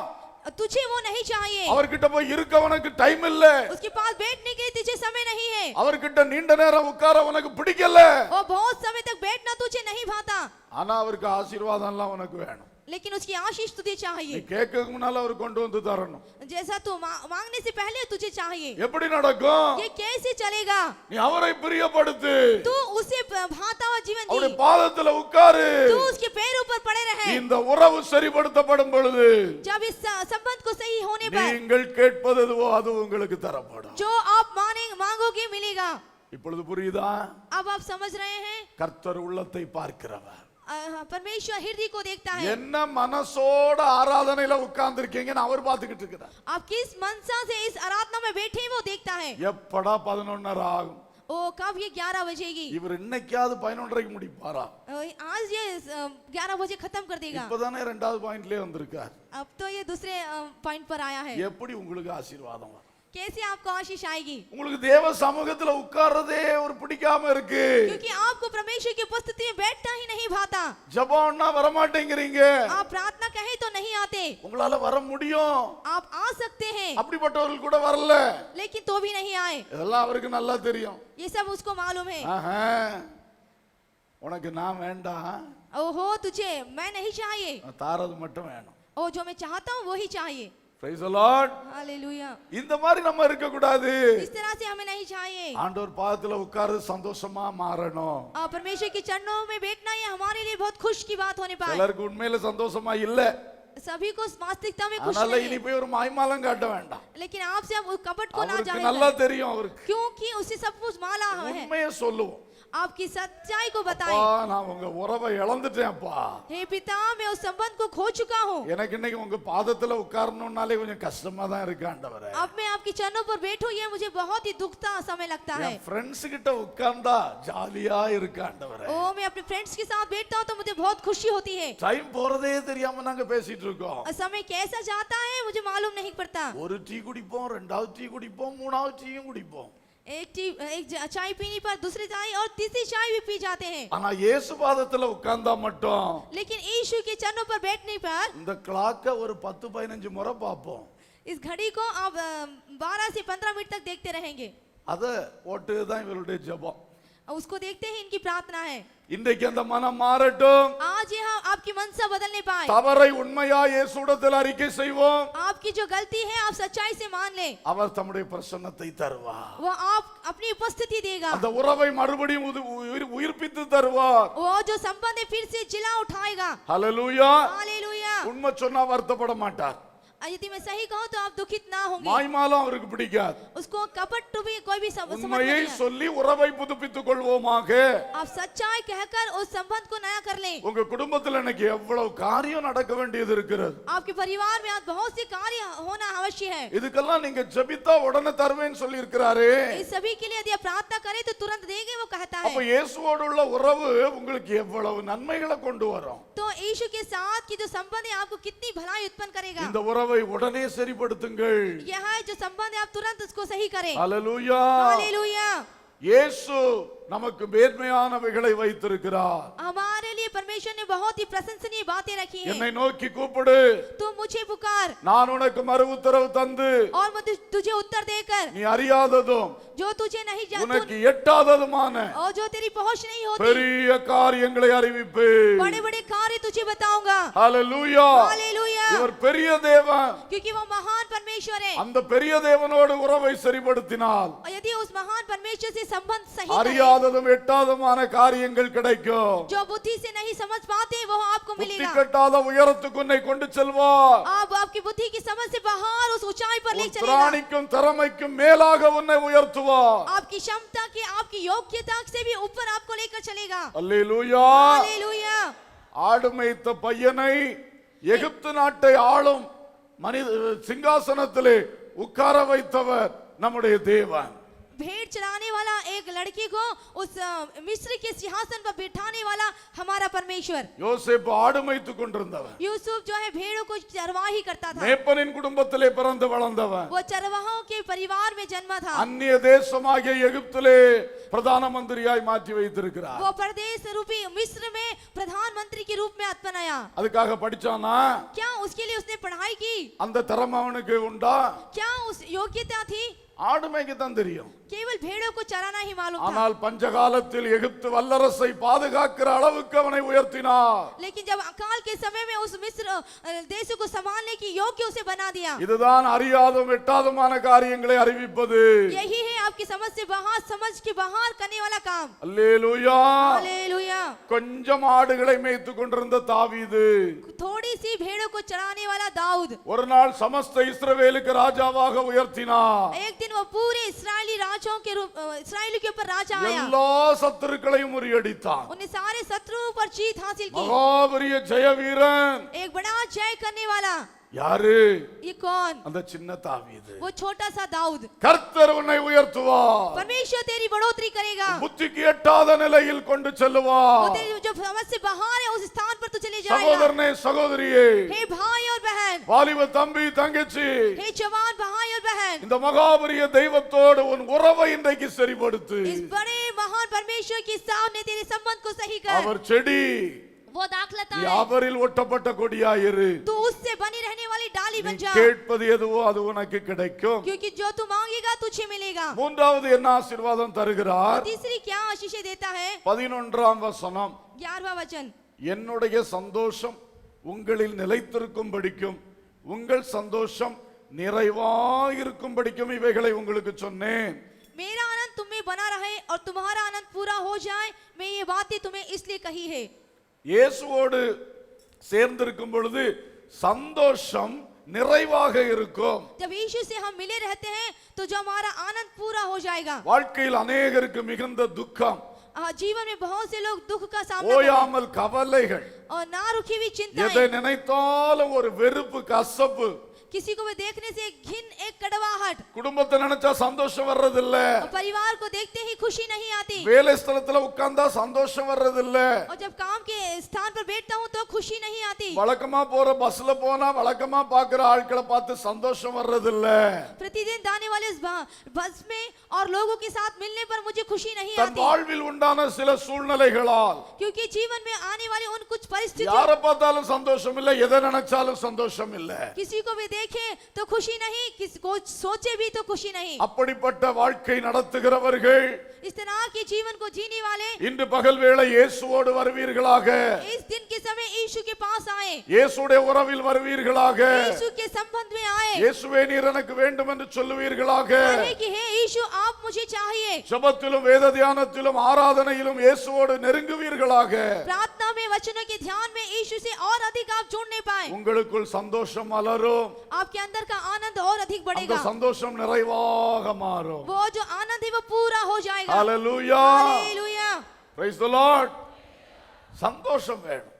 तुझे वो नहीं चाहिए। அவர்கிட்ட போய் இருக்க உனக்கு டைம் இல்ல. उसके पास बैठने के लिए तुझे समय नहीं है। அவர்கிட்ட நீண்ட நேரம் உட்கார உனக்கு பிடிக்கல. और बहुत समय तक बैठना तुझे नहीं भाता। ஆனா அவருக்கு ஆசீர்வாதம் எல்லாம் உனக்கு வேணும். लेकिन उसकी आशीष तुझे நீ चाहिए। கேட்கறதுக்கு முன்னால அவர் கொண்டு வந்து தரணும். जैसा तू मांगने से पहले तुझे चाहिए। எப்படி நடக்கும்? ये कैसे चलेगा? நீ அவரை பிரியப்படுத்து. तू उसे भाता हुआ जीवन அவருடைய जी। பாதத்துல உட்காரு. तू उसके पैरों पर पड़े रहे। இந்த உறவு சரிப்படுத்தப்படும் பொழுது जब इस संबंध को सही होने पर நீங்கள் கேட்பது எதுவோ அது உங்களுக்கு தரப்படும். जो आप मांगोगे मिलेगा। இப்பொழுது புரியுதா? अब आप समझ रहे हैं? கர்த்தர் உள்ளத்தை பார்க்கிறவர். परमेश्वर हृदय को देखता है। என்ன மனசோட ஆராதனையில உட்கார்ந்து இருக்கீங்கன்னு அவர் பார்த்துக்கிட்டு இருக்கிறார். आप किस मनसा से इस आराधना में बैठे हैं वो देखता है। எப்படா 11:30 ஆகும்? ओ कब ये 11 बजेगी? இவர் இன்னைக்காவது 11:30க்கு முடிப்பாரா? आज ये 11 बजे खत्म कर देगा। இப்பதானே இரண்டாவது பாயிண்ட்லயே வந்திருக்கார். अब तो ये दूसरे पॉइंट पर आया है। எப்படி உங்களுக்கு ஆசீர்வாதம் வரும்? कैसे आपको आशीष आएगी? உங்களுக்கு தேவ சமூகத்துல உட்கார்றதே ஒரு பிடிக்காம இருக்கு. क्योंकि आपको परमेश्वर की उपस्थिति में बैठना ही नहीं भाता। ஜெபம்னா வர மாட்டேங்கிறீங்க. आप प्रार्थना कहे तो नहीं आते। உங்களால வர முடியும். आप आ सकते हैं, அப்படிப்பட்டவர்கள் கூட வரல. लेकिन तो भी नहीं आए। இதெல்லாம் அவருக்கு நல்லா தெரியும். ये सब उसको मालूम है। ஆஹா, உனக்கு நான் வேண்டாம், ओहो तुझे मैं नहीं चाहिए, நான் தாரது மட்டும் வேணும். ओ जो मैं चाहता हूँ वही चाहिए। Praise the Lord. हालेलुया। இந்த மாதிரி நம்ம இருக்க கூடாது. इस तरह से हमें नहीं चाहिए। ஆண்டவர் பாதத்துல உட்கார்ந்து சந்தோஷமா மாறணும். परमेश्वर के चरणों में बैठना ये हमारे लिए बहुत खुश की बात होने पाए। சிலருக்கு உண்மையில சந்தோஷமா இல்ல. सभी को वास्तविकता में खुश அதனால नहीं இனி है। போய் ஒரு மாய்மாலம் காட்ட வேண்டாம். लेकिन आपसे अब उस कपट को ना அவருக்கு जाए, நல்லா தெரியும். அவருக்கு क्योंकि उसे सब कुछ माला है। உண்மையை சொல்லுவோம். आपकी सच्चाई को அப்பா, बताएं। நான் உங்க உறவை இழந்துட்டேன்ப்பா. हे पिता, मैं उस संबंध को खो चुका हूँ। எனக்கு இன்னைக்கு உங்க பாதத்துல உட்காரணும்னாலே கொஞ்சம் கஷ்டமா தான் இருக்கு ஆண்டவரே. अब मैं आपकी चरणों पर बैठूं ये मुझे बहुत ही दुखता समय लगता है। என் ஃப்ரெண்ட்ஸ் கிட்ட உட்கார்ந்தா ஜாலியா இருக்கு ஆண்டவரே. ओ मैं अपने फ्रेंड्स के साथ बैठता हूँ तो मुझे बहुत खुशी होती है। டைம் போறதே தெரியாம நாங்க பேசிட்டு இருக்கோம். समय कैसा जाता है मुझे मालूम नहीं पड़ता। ஒரு டீ குடிப்போம், ரெண்டாவது டீ குடிப்போம், மூணாவது டீயும் குடிப்போம். एक चाय पीने पर दूसरी चाय और तीसरी चाय भी पी जाते हैं। ஆனா இயேசு பாதத்துல உட்கார்ந்தா மட்டும் लेकिन यीशु के चरणों पर बैठने पर இந்த கிளாக்க ஒரு 10-15 முறை பார்ப்போம். इस घड़ी को आप 12 से 15 मिनट तक देखते रहेंगे। அத போட்டு தான் இவருடைய ஜெபம். उसको देखते ही इनकी प्रार्थना है। இன்றைக்கு அந்த மனம் மாறட்டும். आज यह आपकी मनसा बदलने पाए। தவறை உண்மையா இயேசுவிடத்தில் அறிக்கை செய்வோம். आपकी जो गलती है आप सच्चाई से मान ले। அவர் தம்முடைய பிரசன்னத்தை தருவார். वो आप अपनी उपस्थिति देगा। அந்த உறவை மறுபடியும் உயிர்ப்பித்து தருவார். वो जो संबंध है फिर से जिला उठाएगा। ஹல்லேலூயா. हालेलुया। உண்மை சொன்னா வருத்தப்பட மாட்டார். यदि मैं सही कहूं तो आप दुखित ना होंगे। மாய்மாலம் அவருக்கு பிடிக்காது. उसको कपट भी कोई भी समझ உண்மையை नहीं है। சொல்லி உறவை புதுப்பித்துக் கொள்வோமாக. आप सच्चाई कहकर उस संबंध को नया कर लें। உங்க குடும்பத்துல இன்னைக்கு எவ்வளவு காரியம் நடக்க வேண்டியது இருக்கிறது. आपके परिवार में आज बहुत से कार्य होना अवश्य है। இதுக்கெல்லாம் நீங்க ஜெபித்தா உடனே தருவேன்னு சொல்லி இருக்கிறாரு. इस सभी के लिए यदि आप प्रार्थना करें तो तुरंत देंगे वो कहता அப்ப है। இயேசுவோடு உள்ள உறவு உங்களுக்கு எவ்வளவு நன்மைகளை கொண்டு வரும். तो यीशु के साथ की जो संबंध है आपको कितनी भलाई उत्पन्न करेगा। இந்த உறவை உடனே சரிப்படுத்துங்கள். यह है जो संबंध है आप तुरंत उसको सही करें। ஹalleluya. हालेलुया। இயேசு நமக்கு மேன்மையானவைகளை வைத்திருக்கிறார். हमारे लिए परमेश्वर ने बहुत ही प्रशंसनीय बातें रखी हैं। என்னை நோக்கி கூப்பிடு, तुम मुझे पुकार நான் உனக்கு மறு உத்தரவு தந்து और मैं तुझे उत्तर देकर நீ அறியாததும் जो तुझे नहीं உனக்கு जानता எட்டாததுமான और जो तेरी पहुंच नहीं होती பெரிய காரியங்களை அறிவிப்பேன். बड़े बड़े कार्य तुझे बताऊंगा। ஹalleluya. हालेलुया। இவர் பெரிய தேவன். क्योंकि वो महान परमेश्वर है அந்த பெரிய தேவனோடு உறவை சரிப்படுத்தினால் और यदि उस महान परमेश्वर से संबंध सही करें, அறியாததும் எட்டாததுமான காரியங்கள் கிடைக்கும். जो बुद्धि से नहीं समझ पाते वो आपको புத்தி मिलेगा। கட்டாத உயரத்துக்கு உன்னை கொண்டு செல்வார். आप आपकी बुद्धि की समझ से बाहर उस ऊंचाई पर ले உன் चलेगा। திராணிக்கும் திறமைக்கும் மேலாக உன்னை உயர்த்துவார். आपकी क्षमता की आपकी योग्यता से भी ऊपर आपको लेकर चलेगा। அல்லேலூயா. हालेलुया। ஆடு மேய்த்த பையனை எகிப்து நாட்டை ஆளும் மனித சிங்காசனத்திலே உட்கார வைத்தவர் நம்முடைய தேவன். भेड़ चराने वाला एक लड़के को उस मिस्र के सिंहासन पर बिठाने वाला हमारा परमेश्वर। யோசேப்பு ஆடு மேய்த்துக் கொண்டிருந்தவன். यूसुफ जो है भेड़ों को चरवाही करता था। மேய்ப்பனின் குடும்பத்திலே பிறந்து வளர்ந்தவன். वो चरवाहों के परिवार में जन्मा था। அந்நிய தேசமாகிய எகிப்திலே பிரதான மந்திரியாய் மாற்றி வைத்திருக்கிறார். वो परदेश रूपी मिस्र में प्रधानमंत्री के रूप में उत्पन्न आया। அதுக்காக படிச்சானா? क्या उसके लिए उसने पढ़ाई की? அந்த திறமை அவனுக்கு உண்டா? क्या उस योग्यता थी? ஆடு மேய்க்க தான் தெரியும். केवल भेड़ों को चराना ही मालूम था। ஆனால் பஞ்சகாலத்தில் எகிப்து வல்லரசை பாதுகாக்கிற அளவுக்கு அவனை உயர்த்தினார். लेकिन जब अकाल के समय में उस मिस्र देश को संभालने की योग्य उसे बना दिया। இதுதான் அறியாதும் எட்டாதுமான காரியங்களை அறிவிப்பது. यही है आपकी समझ से बाहर समझ के बाहर करने वाला काम। அல்லேலூயா. हालेलुया। கொஞ்சம் ஆடுகளை மேய்த்துக் கொண்டிருந்த தாவீது थोड़ी सी भेड़ों को चराने वाला दाऊद ஒரு நாள் சமஸ்த இஸ்ரவேலுக்கு ராஜாவாக உயர்த்தினார். एक दिन वो पूरे इस्राएली राजों के रूप इस्राएलियों के ऊपर राजा आया। எல்லா சத்துருக்களையும் முறியடித்தான். उन्हें सारे शत्रुओं पर जीत हासिल की। மகாபரிய ஜெயவீரன். एक बड़ा जय करने वाला யாரு? ये कौन? அந்த சின்ன தாவீது. वो छोटा सा दाऊद। கர்த்தர் உன்னை உயர்த்துவார். परमेश्वर तेरी बढ़ोतरी करेगा। புத்திக்கு எட்டாத நிலையில் கொண்டு वो செல்லுவார். तेरी जो समझ से बाहर है उस स्थान पर तू चले जाएगा। சகோதரனே சகோதரியே, हे भाई और बहन, வாலிப தம்பி தங்கச்சி, हे जवान भाई और बहन, இந்த மகாபரிய தெய்வத்தோடு உன் உறவை இன்றைக்கு சரிப்படுத்து. इस बड़े महान परमेश्वर के सामने तेरे संबंध को सही कर। அவர் செடி, वो दाखलता நீ है, அவரில் ஒட்டப்பட்ட கொடியாயிரு. तू उससे बनी रहने वाली डाली நீ बन जा। கேட்பது எதுவோ அது உனக்கு கிடைக்கும். क्योंकि जो तू मांगेगा तुझे मिलेगा। மூன்றாவது என்ன ஆசீர்வாதம் தருகிறார்? तीसरी क्या आशीष देता है? 11ஆம் வசனம். 11वां वचन। என்னுடைய சந்தோஷம் உங்களில் நிலைத்திருக்கும்படிக்கும் உங்கள் சந்தோஷம் நிறைவாயிருக்கும்படிக்கும் இவைகளை உங்களுக்கு சொன்னேன். मेरा आनंद तुम में बना रहे और तुम्हारा आनंद पूरा हो जाए, मैं ये बातें तुम्हें इसलिए कही है। இயேசுவோடு சேர்ந்திருக்கும் பொழுது சந்தோஷம் நிறைவாக இருக்கும். जब यीशु से हम मिले रहते हैं तो जो हमारा आनंद पूरा हो जाएगा। வாழ்க்கையில் अनेகருக்கு மிகுந்த துக்கம், जीवन में बहुत से लोग दुख का सामना करते ஓயாமல் கவலைகள், हैं और ना रुकी हुई எதை चिंताएं, நினைத்தாலும் ஒரு வெறுப்பு கசப்பு, किसी को भी देखने से घिन, एक कड़वाहट, குடும்பத்தை நினைச்சா சந்தோஷம் வர்றதில்ல, और परिवार को देखते ही खुशी नहीं आती, வேலை ஸ்தலத்துல உட்கார்ந்தா சந்தோஷம் வர்றதில்ல, और जब काम के स्थान पर बैठता हूँ तो खुशी नहीं आती, வழக்கமா போற பஸ்ல போனா வழக்கமா பாக்குற ஆட்களை பார்த்து சந்தோஷம் வர்றதில்ல, प्रतिदिन जाने वाले इस बस में और लोगों के साथ मिलने पर मुझे खुशी नहीं தன் आती, வாழ்வில் உண்டான சில சூழ்நிலைகளால் क्योंकि जीवन में आने वाली उन कुछ परिस्थितियों, யாரை பார்த்தாலும் சந்தோஷம் இல்ல, எதை நினைச்சாலும் சந்தோஷம் இல்ல. किसी को भी देखे तो खुशी नहीं, किसी को सोचे भी तो खुशी नहीं। அப்படிப்பட்ட வாழ்க்கை நடத்துகிறவர்கள் इस तरह के जीवन को जीने वाले இன்று பகல் வேளை இயேசுவோடு வருவீர்களாக, इस दिन के समय यीशु के पास आए, இயேசுடைய உறவில் வருவீர்களாக, यीशु के संबंध में आए, இயேசுவே நீர் எனக்கு வேண்டும் என்று சொல்லுவீர்களாக. कहे कि हे यीशु आप मुझे चाहिए। ஜெபத்திலும் வேத தியானத்திலும் ஆராதனையிலும் இயேசுவோடு நெருங்குவீர்களாக. प्रार्थना में वचनों के ध्यान में यीशु से और अधिक आप जुड़ने पाए, உங்களுக்குள் சந்தோஷம் மலரும். आपके अंदर का आनंद और अधिक அந்த बढ़ेगा, சந்தோஷம் நிறைவாக மாறும். वो जो आनंद है वो पूरा हो जाएगा। ஹalleluya. हालेलुया। praise the lord. சந்தோஷம் வேணும்.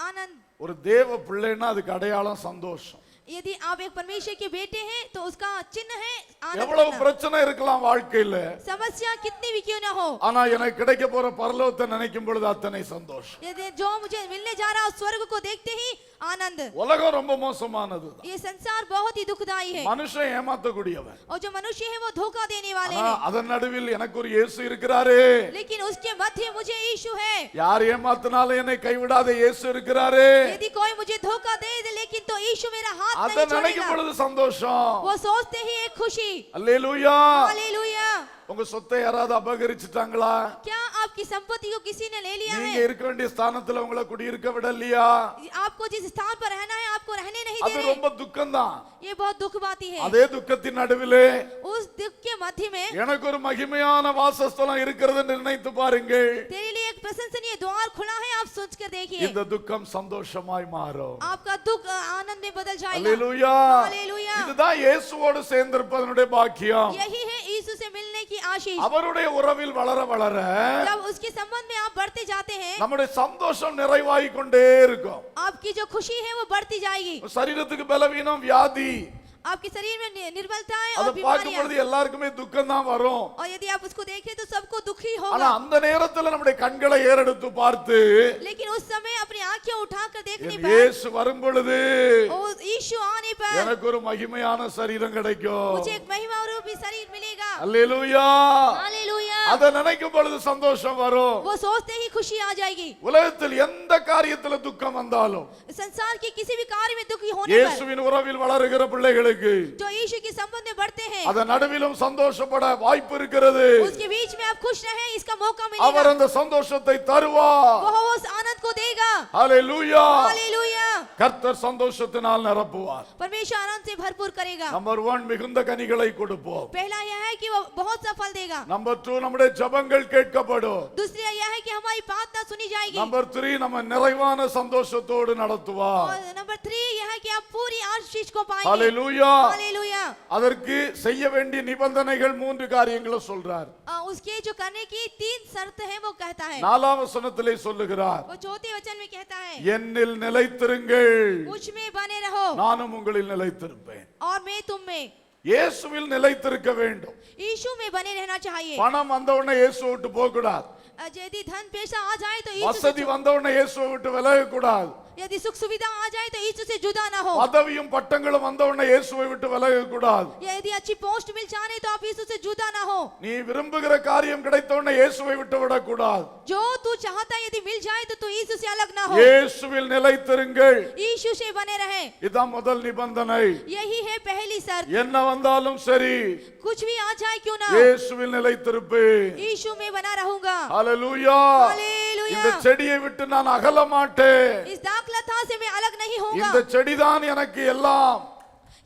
आनंद, ஒரு தேவ பிள்ளைன்னா அதுக்கு அடையாளம் சந்தோஷம். यदि आप एक परमेश्वर के बेटे हैं तो उसका चिन्ह है आनंद எவ்வளவு करना। பிரச்சனை இருக்கலாம் வாழ்க்கையில, समस्या कितनी भी क्यों ना हो, ஆனா எனக்கு கிடைக்க போற பரலோகத்தை நினைக்கும் பொழுது அத்தனை சந்தோஷம். यदि जो मुझे मिलने जा रहा उस स्वर्ग को देखते ही आनंद। உலகம் ரொம்ப மோசமானது, ये संसार बहुत ही दुखदाई है மனுஷன் ஏமாத்தக்கூடியவன். और जो मनुष्य है वो धोखा देने वाले ஆனா हैं, அதன் நடுவில் எனக்கு ஒரு இயேசு இருக்கிறாரு. लेकिन उसके मध्य मुझे यीशु है। யார் ஏமாத்தினாலும் என்னை கைவிடாத இயேசு இருக்கிறாரு. यदि कोई मुझे धोखा दे लेकिन तो यीशु मेरा हाथ அதை नहीं நினைக்கும் छोड़ेगा। பொழுது சந்தோஷம். वो सोचते ही एक खुशी। அல்லேலூயா. हालेलुया। உங்க சொத்தை யாராவது அபகரிச்சிட்டாங்களா? क्या आपकी संपत्ति को किसी ने ले लिया நீங்க है? இருக்க வேண்டிய ஸ்தானத்துல உங்களை குடியிருக்க விடலையா? आपको जिस स्थान पर रहना है आपको रहने नहीं दे அது रहे। ரொம்ப துக்கம்தான். ये बहुत दुख बाती है। அதே துக்கத்தின் நடுவிலே उस दुख के मध्य में எனக்கு ஒரு மகிமையான வாசஸ்தலம் இருக்கிறது நினைத்து பாருங்கள். तेरे लिए एक प्रशंसनीय द्वार खुला है, आप सोच कर देखिए। இந்த துக்கம் சந்தோஷமாய் மாறும். आपका दुख आनंद में बदल जाएगा। அல்லேலூயா. हालेलुया। இதுதான் இயேசுவோடு சேர்ந்திருப்பதனுடைய பாக்கியம். यही है यीशु से मिलने की आशीष। அவருடைய உறவில் வளர வளர जब उसके संबंध में आप बढ़ते जाते हैं நம்முடைய சந்தோஷம் நிறைவாகி கொண்டே இருக்கும். आपकी जो खुशी है वो बढ़ती जाएगी। சரீரத்துக்கு பலவீனம், வியாதி, आपके शरीर में निर्बलताएं அதை और பார்க்கும் बीमारियां, பொழுது எல்லாருக்குமே துக்கம் தான் வரும். और यदि आप उसको देखें तो सबको दुखी ஆனா होगा। அந்த நேரத்துல நம்முடைய கண்களை ஏறெடுத்து பார்த்து लेकिन उस समय अपनी आंखें उठाकर देखने என் पर இயேசு வரும் பொழுது और यीशु आने पर எனக்கு ஒரு மகிமையான சரீரம் கிடைக்கும். मुझे एक महिमा रूपी शरीर मिलेगा। அல்லேலூயா. हालेलुया। அதை நினைக்கும் பொழுது சந்தோஷம் வரும். वो सोचते ही खुशी आ जाएगी। உலகத்தில் எந்த காரியத்துல துக்கம் வந்தாலும் संसार के किसी भी कार्य में दुखी होने पर இயேசுவின் உறவில் வளருகிற பிள்ளைகளுக்கு जो यीशु के संबंध में बढ़ते हैं அதன் நடுவிலும் சந்தோஷப்பட வாய்ப்பு இருக்கிறது. उसके बीच में आप खुश रहें इसका मौका அவர் मिलेगा। அந்த சந்தோஷத்தை தருவார். वो उस आनंद को देगा। ஹalleluya. हालेलुया। கர்த்தர் சந்தோஷத்தினால் நிரப்புவார். परमेश्वर आनंद से भरपूर करेगा। நம்பர் 1 மிகுந்த கனிகளை கொடுப்போம். पहला यह है कि वो बहुत सा फल देगा। நம்பர் 2 நம்முடைய ஜெபங்கள் கேட்கப்படும். दूसरा यह है कि हमारी प्रार्थना सुनी जाएगी। நம்பர் 3 நம்ம நிறைவான சந்தோஷத்தோடு நடத்துவார். और नंबर 3 यह है कि आप पूरी आशीष को पाएंगे। ஹalleluya. हालेलुया। அதற்கு செய்ய வேண்டிய நிபந்தனைகள் 3 காரியங்களை சொல்றார். उसके जो करने की 3 शर्त है वो कहता है। 4ஆம் வசனத்திலே சொல்லுகிறார், वो चौथे वचन में कहता है என்னில் நிலைத்திருங்கள், मुझ में बने रहो நானும் உங்களில் நிலைத்திருப்பேன். और मैं तुम में। இயேசுவில் நிலைத்திருக்க வேண்டும். यीशु में बने रहना चाहिए। பணம் வந்த உடனே இயேசுவை விட்டு போக கூடாது. यदि धन पैसा आ जाए तो यीशु வசதி से, வந்த உடனே இயேசுவை விட்டு விலக கூடாது. यदि सुख सुविधा आ जाए तो यीशु से जुदा ना हो। பதவியும் பட்டங்களும் வந்த உடனே இயேசுவை விட்டு விலக கூடாது. यदि अच्छी पोस्ट मिल जाए तो आप यीशु से जुदा ना हो। நீ விரும்புகிற காரியம் கிடைத்த உடனே இயேசுவை விட்டு விடக் கூடாது. जो तू चाहता है यदि मिल जाए तो तू यीशु से अलग ना हो। இயேசுவில் நிலைத்திருங்கள். यीशु से बने रहे, இதான் முதல் நிபந்தனை. यही है पहली शर्त। என்ன வந்தாலும் சரி कुछ भी आ जाए क्यों ना இயேசுவில் நிலைத்திருப்பேன். यीशु में बना रहूंगा। ஹalleluya. हालेलुया। இந்த செடியை விட்டு நான் அகல மாட்டேன். इस दाखलता से मैं अलग नहीं होगा। இந்த செடிதான் எனக்கு எல்லாம்.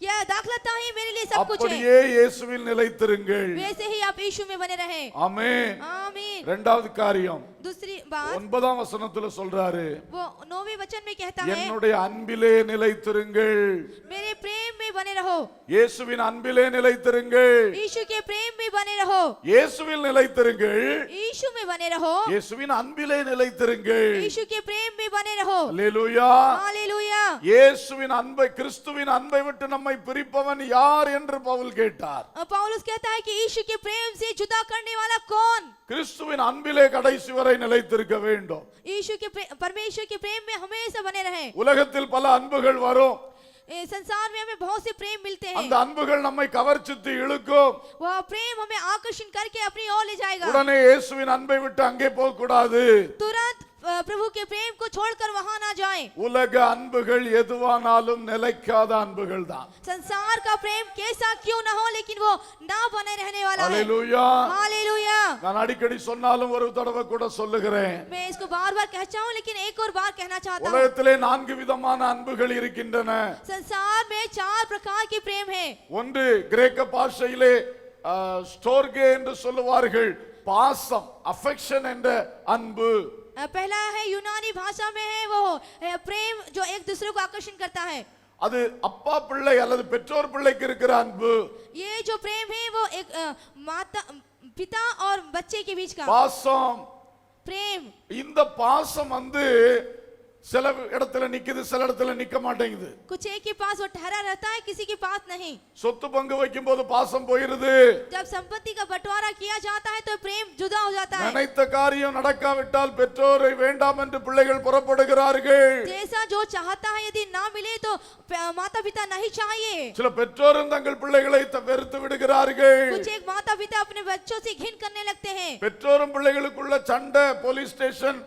यह दाखलता ही मेरे लिए सब कुछ है। அப்படியே இயேசுவில் நிலைத்திருங்கள். वैसे ही आप यीशु में बने रहे। ஆமென். आमीन। இரண்டாவது காரியம் दूसरी बात 9ஆம் வசனத்துல சொல்றாரு, वो 9वें वचन में कहता है என்னுடைய அன்பிலே நிலைத்திருங்கள். मेरे प्रेम में बने रहो। இயேசுவின் அன்பிலே நிலைத்திருங்கள். यीशु के प्रेम में बने रहो। இயேசுவில் நிலைத்திருங்கள். यीशु में बने रहो। இயேசுவின் அன்பிலே நிலைத்திருங்கள். यीशु के प्रेम में बने रहो। அல்லேலூயா. हालेलुया। இயேசுவின் அன்பை, கிறிஸ்துவின் அன்பை விட்டு நம்மை பிரிப்பவன் யார் என்று பவுல் கேட்டார். पौलुस कहता है कि यीशु के प्रेम से जुदा करने वाला कौन? கிறிஸ்துவின் அன்பிலே கடைசி வரை நிலைத்திருக்க வேண்டும். यीशु के परमेश्वर के प्रेम में हमेशा बने रहे। உலகத்தில் பல அன்புகள் வரும். संसार में हमें बहुत से प्रेम मिलते हैं। அந்த அன்புகள் நம்மை கவர்ச்சித்து இழுக்கும். वह प्रेम हमें आकर्षण करके अपनी ओर ले जाएगा। உடனே இயேசுவின் அன்பை விட்டு அங்கே போக கூடாது. तुरंत प्रभु के प्रेम को छोड़कर वहां ना जाएं। உலக அன்புகள் எதுவானாலும் நிலைக்காத அன்புகள் தான். संसार का प्रेम कैसा क्यों ना हो लेकिन वो ना बने रहने वाला है। அல்லேலூயா. हालेलुया। நான் அடிக்கடி சொன்னாலும் ஒரு தடவை கூட சொல்லுகிறேன், मैं इसको बार-बार कहता हूं लेकिन एक और बार कहना चाहता हूं। உலகத்திலே 4 விதமான அன்புகள் இருக்கின்றன. संसार में 4 प्रकार के प्रेम है। ஒன்று கிரேக்க பாஷையிலே ஸ்டோர்கே என்று சொல்லுவார்கள், பாசம், அஃபெக்ஷன் என்ற அன்பு. पहला है यूनानी भाषा में है वो प्रेम जो एक दूसरे को आकर्षण करता है। அது அப்பா பிள்ளை அல்லது பெற்றோர் பிள்ளைக்கு இருக்கிற அன்பு. ये जो प्रेम है वो एक माता पिता और बच्चे के बीच का பாசம். प्रेम। இந்த பாசம் சில இடத்துல நிக்குது, சில இடத்துல நிக்க மாட்டேங்குது. कुछ एक के पास वो ठहरा रहता है, किसी के पास नहीं। சொத்து பங்கு வைக்கும் போது பாசம் போயிருது. जब संपत्ति का बंटवारा किया जाता है तो प्रेम जुदा हो जाता है। நினைத்த காரியம் நடக்காவிட்டால் பெற்றோரை வேண்டாம் என்று பிள்ளைகள் புறப்படுகிறார்கள். जैसा जो चाहता है यदि ना मिले तो माता पिता नहीं चाहिए। சில பெற்றோரும் தங்கள் பிள்ளைகளை வெறுத்து விடுகிறார்கள். कुछ एक माता पिता अपने बच्चों से घिन करने लगते हैं। பெற்றோரும் பிள்ளைகளுக்குள்ள சண்டை போலீஸ் ஸ்டேஷன்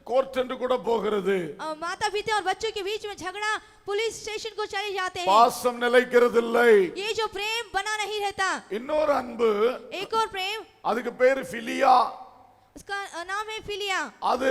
கோர்ட் என்று கூட போகிறது. माता पिता और बच्चों के बीच में झगड़ा पुलिस स्टेशन को चले जाते हैं। பாசம் நிலைக்கிறதில்லை. ये जो प्रेम बना नहीं रहता। இன்னொரு அன்பு, एक और प्रेम, அதுக்கு பேரு பிலியா. उसका नाम है फिलिया। அது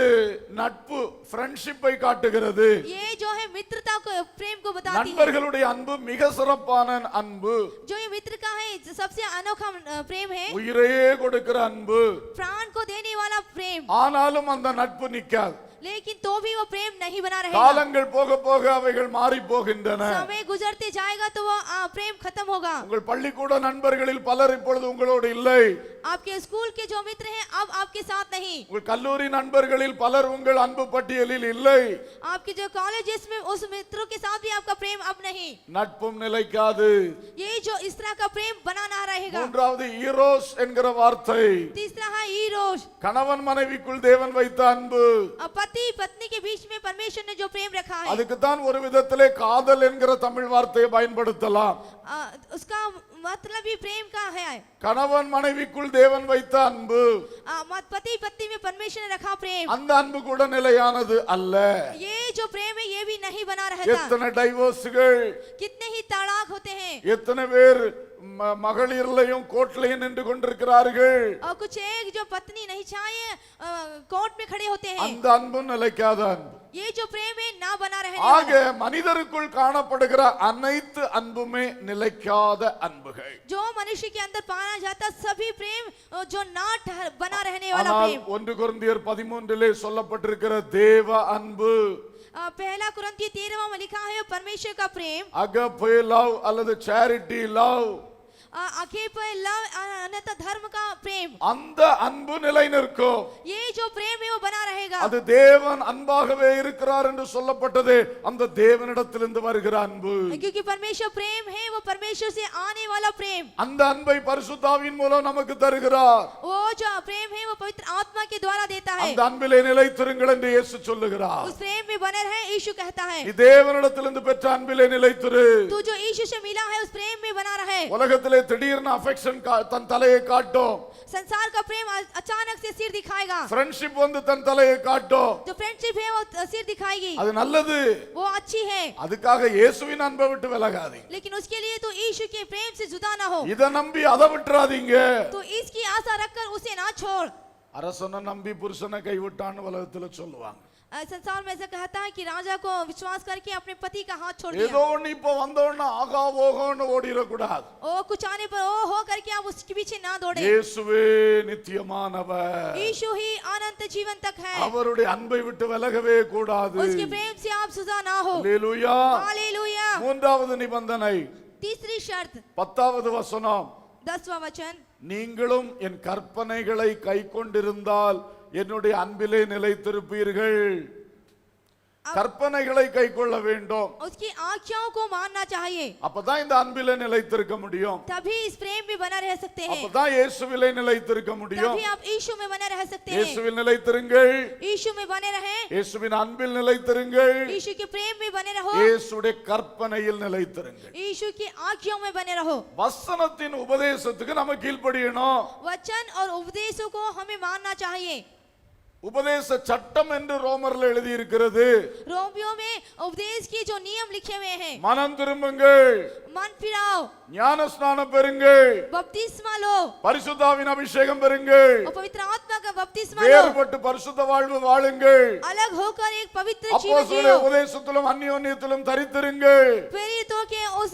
நட்பு, ஃப்ரெண்ட்ஷிப்பை காட்டுகிறது. ये जो है मित्रता को, प्रेम को बताती है। நண்பர்களுடைய அன்பு மிக சிறப்பான அன்பு. जो ये मित्र का है सबसे अनोखा प्रेम है। உயிரையே கொடுக்கிற அன்பு. प्राण को देने वाला प्रेम। ஆனாலும் அந்த நட்பு நிக்காது. लेकिन तो भी वो प्रेम नहीं बना रहेगा। காலங்கள் போக போக அவைகள் மாறி போகின்றன. समय गुजरते जाएगा तो वो प्रेम खत्म होगा। உங்கள் பள்ளிக்கூட நண்பர்களில் பலர் இப்பொழுது உங்களோடு இல்லை. आपके स्कूल के जो मित्र हैं अब आपके साथ नहीं। உங்கள் கல்லூரி நண்பர்களில் பலர் உங்கள் அன்பு பட்டியலில் இல்லை. आपके जो कॉलेजेस में उस मित्रों के साथ भी आपका प्रेम अब नहीं। நட்பும் நிலைக்காது. ये जो इस तरह का प्रेम बना ना रहेगा। மூன்றாவது ஈரோஸ் என்கிற வார்த்தை. तीसरा है ईरोस। கணவன் மனைவிக்குள் தேவன் வைத்த அன்பு. पति पत्नी के बीच में परमेश्वर ने जो प्रेम रखा है, அதுக்கு தான் ஒரு விதத்திலே காதல் என்கிற தமிழ் வார்த்தையை பயன்படுத்தலாம். उसका मतलब भी प्रेम का है। கணவன் மனைவிக்குள் தேவன் வைத்த அன்பு. पति पत्नी में परमेश्वर ने रखा प्रेम, அந்த அன்பு கூட நிலையானது அல்ல. ये जो प्रेम है ये भी नहीं बना रहता। எத்தனை டைவோர்ஸ்கள், कितने ही तलाक होते हैं। எத்தனை பேர் மகளிர்லையும் கோர்ட்லையும் நின்று கொண்டிருக்கிறார்கள். और कुछ एक जो पत्नी नहीं चाहिए कोर्ट में खड़े होते हैं। அந்த அன்பு நிலைக்காத அன்பு. ये जो प्रेम है ना बना रहने ஆக மனிதருக்குள் காணப்படுகிற அனைத்து அன்புமே நிலைக்காத அன்புகள். जो मनुष्य के अंदर पाया जाता सभी प्रेम जो ना बना रहने वाला ஆனால் प्रेम। 1 கொரிந்தியர் 13 சொல்லப்பட்டிருக்கிற தேவ அன்பு, पहला कुरिन्थियों 13 में लिखा है परमेश्वर का प्रेम, அகப்பே லவ் அல்லது சேரிட்டி லவ், अकेपे लव अन्यथा धर्म का प्रेम, அந்த அன்பு நிலை நிற்கும். ये जो प्रेम है वो बना रहेगा। அது தேவன் அன்பாகவே இருக்கிறார் என்று சொல்லப்பட்டது அந்த தேவனிடத்திலிருந்து வருகிற அன்பு. क्योंकि परमेश्वर प्रेम है, वो परमेश्वर से आने वाला प्रेम। அந்த அன்பை பரிசுத்தாவியின் மூலம் நமக்கு தருகிறார். वो जो प्रेम है वो पवित्र आत्मा के द्वारा देता है। அந்த அன்பிலே நிலைத்திருங்கள் என்று இயேசு சொல்லுகிறார். उस प्रेम में बने रहे यीशु कहता है। நீ தேவனிடத்திலிருந்து பெற்ற அன்பிலே நிலைத்திரு. तू जो यीशु से मिला है उस प्रेम में बना रहे। உலகத்திலே திடீர்னு அஃபெக்ஷன் தன் தலையை காட்டும். संसार का प्रेम अचानक से सिर दिखाएगा। ஃப்ரெண்ட்ஷிப் வந்து தன் தலையை காட்டும். जो फ्रेंडशिप है वो सिर दिखाएगी, அது நல்லது. वो अच्छी है। அதுக்காக இயேசுவின் அன்பை விட்டு விலகாதீங்க. लेकिन उसके लिए तो यीशु के प्रेम से जुदा ना हो। இத நம்பி அதை விட்டுறாதீங்க. तो इसकी आशा रखकर उसे ना छोड़। அரசனை நம்பி புருஷனை கைவிட்டான்னு உலகத்துல சொல்லுவாங்க. संसार में ऐसा कहता है कि राजा को विश्वास करके अपने पति का हाथ छोड़ दिया। ஏதோ ஒண்ணு இப்ப வந்தோன்னா ஆகா ஓகோன்னு ஓடிடக்கூடாது. ओ कुछ आने पर ओ हो करके आप उसके पीछे ना दौड़े। இயேசுவே நித்தியமானவர். यीशु ही अनंत जीवन तक है। அவருடைய அன்பை விட்டு விலகவே கூடாது. उसके प्रेम से आप जुदा ना हो। அல்லேலூயா. हालेलुया। மூன்றாவது நிபந்தனை, तीसरी शर्त 10வது வசனம், 10वां वचन, நீங்களும் என் கற்பனைகளை கைக்கொண்டிருந்தால் என்னுடைய அன்பிலே நிலைத்திருப்பீர்கள். கற்பனைகளை கைக்கொள்ள வேண்டும். उसकी आज्ञाओं को मानना चाहिए, அப்பதான் இந்த அன்பிலே நிலைத்திருக்க முடியும். तभी इस प्रेम में बना रह सकते हैं। அப்பதான் இயேசுவிலே நிலைத்திருக்க முடியும். तभी आप यीशु में बने रह सकते हैं। இயேசுவில் நிலைத்திருங்கள். यीशु में बने रहें। இயேசுவின் அன்பில் நிலைத்திருங்கள். यीशु के प्रेम में बने रहो। இயேசுடைய கற்பனையில் நிலைத்திருங்கள். यीशु की आज्ञाओं में बने रहो। வசனத்தின் உபதேசத்துக்கு நம்ம கீழ்ப்படியணும். वचन और उपदेशों को हमें मानना चाहिए। உபதேச சட்டம் என்று ரோமர்ல எழுதி இருக்கிறது. रोमियो में उपदेश के जो नियम लिखे हुए हैं, மனம் திரும்புங்கள், मन फिराओ, ஞான ஸ்நானம் பெறுங்கள், बपतिस्मा लो பரிசுத்தாவின் அபிஷேகம் பெறுங்கள், और पवित्र आत्मा का बपतिस्मा लो, வேறுபட்டு பரிசுத்த வாழ்வு வாழுங்கள், अलग होकर एक पवित्र जीवन அப்போஸ்தலருடைய जियो, உபதேசத்திலும் அந்யோன்யத்திலும் தரித்திருங்கள், प्रेरितों के उस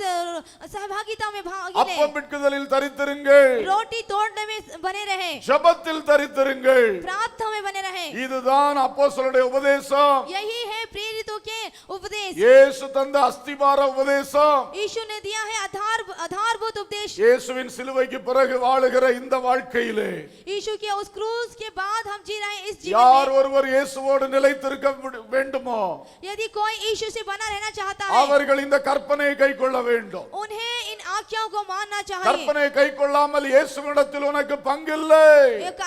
सहभागिता में भाग ले, அப்பம் பிட்குதலில் தரித்திருங்கள், रोटी तोड़ने में बने रहे, ஜெபத்தில் தரித்திருங்கள். प्रार्थना में बने रहे। இதுதான் அப்போஸ்தலருடைய உபதேசம். यही है प्रेरितों प्रेरितों के उपदेश, இயேசு தந்த அஸ்திபார உபதேசம், यीशु ने दिया है आधारभूत उपदेश। இயேசுவின் சிலுவைக்கு பிறகு வாழுகிற இந்த வாழ்க்கையிலே यीशु के उस क्रूस के बाद हम जी रहे हैं इस जीवन யார் में। ஒருவர் இயேசுவோடு நிலைத்திருக்க வேண்டுமோ यदि कोई यीशु से बना रहना चाहता है, அவர்கள் இந்த கற்பனையை கைக்கொள்ள வேண்டும். उन्हें इन आज्ञाओं को मानना चाहिए। கற்பனையை கைக்கொள்ளாமல் இயேசுவிடத்தில் உனக்கு பங்கில்லை.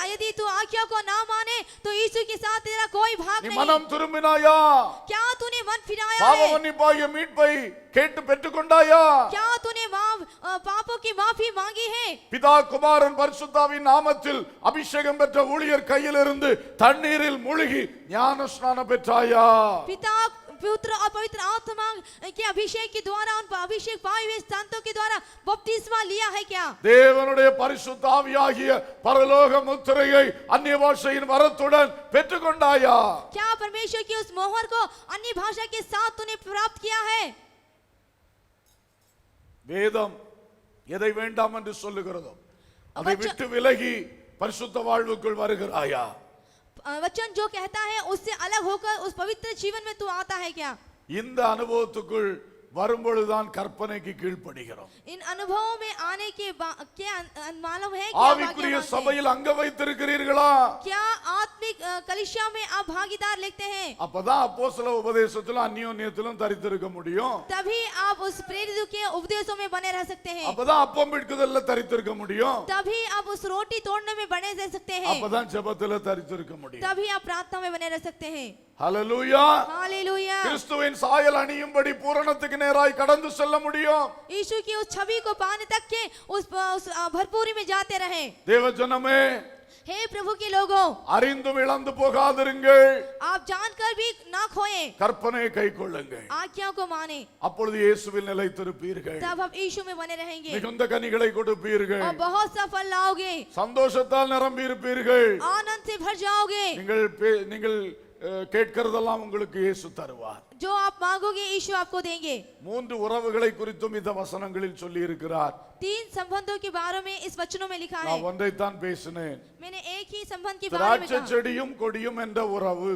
यदि तू आज्ञा को ना माने तो यीशु के साथ तेरा कोई भाग நீ नहीं। மனம் திரும்பினாயா? क्या तूने मन फिराया பாவ है? மன்னிப்பாகிய மீட்பை கேட்டு பெற்றுக்கொண்டாயா? क्या तूने पापों की माफी मांगी है? பிதா குமாரன் பரிசுத்தாவின் நாமத்தில் அபிஷேகம் பெற்ற ஊழியர் கையிலிருந்து தண்ணீரில் மூழ்கி ஞான ஸ்நானம் பெற்றாயா? पिता पुत्र और पवित्र आत्मा के अभिषेक के द्वारा, उन अभिषेक पाए हुए संतों के द्वारा बपतिस्मा लिया है क्या? தேவனுடைய பரிசுத்த ஆவியாகிய பரலோக முத்திரையை அந்நிய பாஷையின் வரத்துடன் பெற்றுக்கொண்டாயா? क्या परमेश्वर की उस मोहर को अन्य भाषा के साथ तूने प्राप्त किया है? வேதம் எதை வேண்டாம் என்று சொல்லுகிறதோ அதை விட்டு விலகி பரிசுத்த வாழ்வுக்குள் வருகிறாயா? वचन जो कहता है उससे अलग होकर उस पवित्र जीवन में तू आता है क्या? இந்த அனுபவத்துக்குள் வரும்பொழுதுதான் கற்பனைக்கு கீழ்ப்படுகிறோம். इन अनुभवों में आने के क्या मालूम है क्या? ஆவிக்குரிய சபையில் அங்க வைத்திருக்கிறீர்களா? क्या आत्मिक कलीसिया में आप भागीदार लेते हैं? அப்பதான் அப்போஸ்தல உபதேசத்திலும் அந்யோன்யத்திலும் தரித்திருக்க முடியும். तभी आप उस प्रेरितों के उपदेशों में बने रह सकते हैं। அப்பதான் அப்பம் பிட்குதல்ல தரித்திருக்க முடியும். तभी आप उस रोटी तोड़ने में बने रह सकते हैं। அப்பதான் ஜெபத்துல தரித்திருக்க முடியும். तभी आप प्रार्थना में बने रह सकते हैं। ஹல்லேலூயா. हालेलुया। கிறிஸ்துவின் சாயல் அணியும்படி பூரணத்துக்கு நேராய் கடந்து செல்ல முடியும். यीशु की उस छवि को पाने तक के उस भरपूरी में जाते रहे। தேவஜனமே, हे प्रभु के लोगों, அறிந்தும் இழந்து போகாதிருங்கள். आप जानकर भी ना खोएं, கற்பனையை கைக்கொள்ளுங்கள். आज्ञा को माने, அப்பொழுது இயேசுவில் நிலைத்திருப்பீர்கள். तब आप यीशु में बने रहेंगे மிகுந்த கனிகளை கொடுப்பீர்கள். और बहुत सा फल लाओगे, சந்தோஷத்தால் நிரம்பி இருப்பீர்கள். आनंद से भर जाओगे। நீங்கள் கேட்கிறதெல்லாம் உங்களுக்கு இயேசு தருவார். जो आप मांगोगे यीशु आपको देंगे। 3 உறவுகளை குறித்தும் இந்த வசனங்களில் சொல்லி இருக்கிறார். 3 संबंधों के बारे में इस वचनों में लिखा है। நான் ஒன்றைத்தான் பேசினேன். मैंने एक ही संबंध के बारे में திராட்சை कहा। செடியும் கொடியும் என்ற உறவு.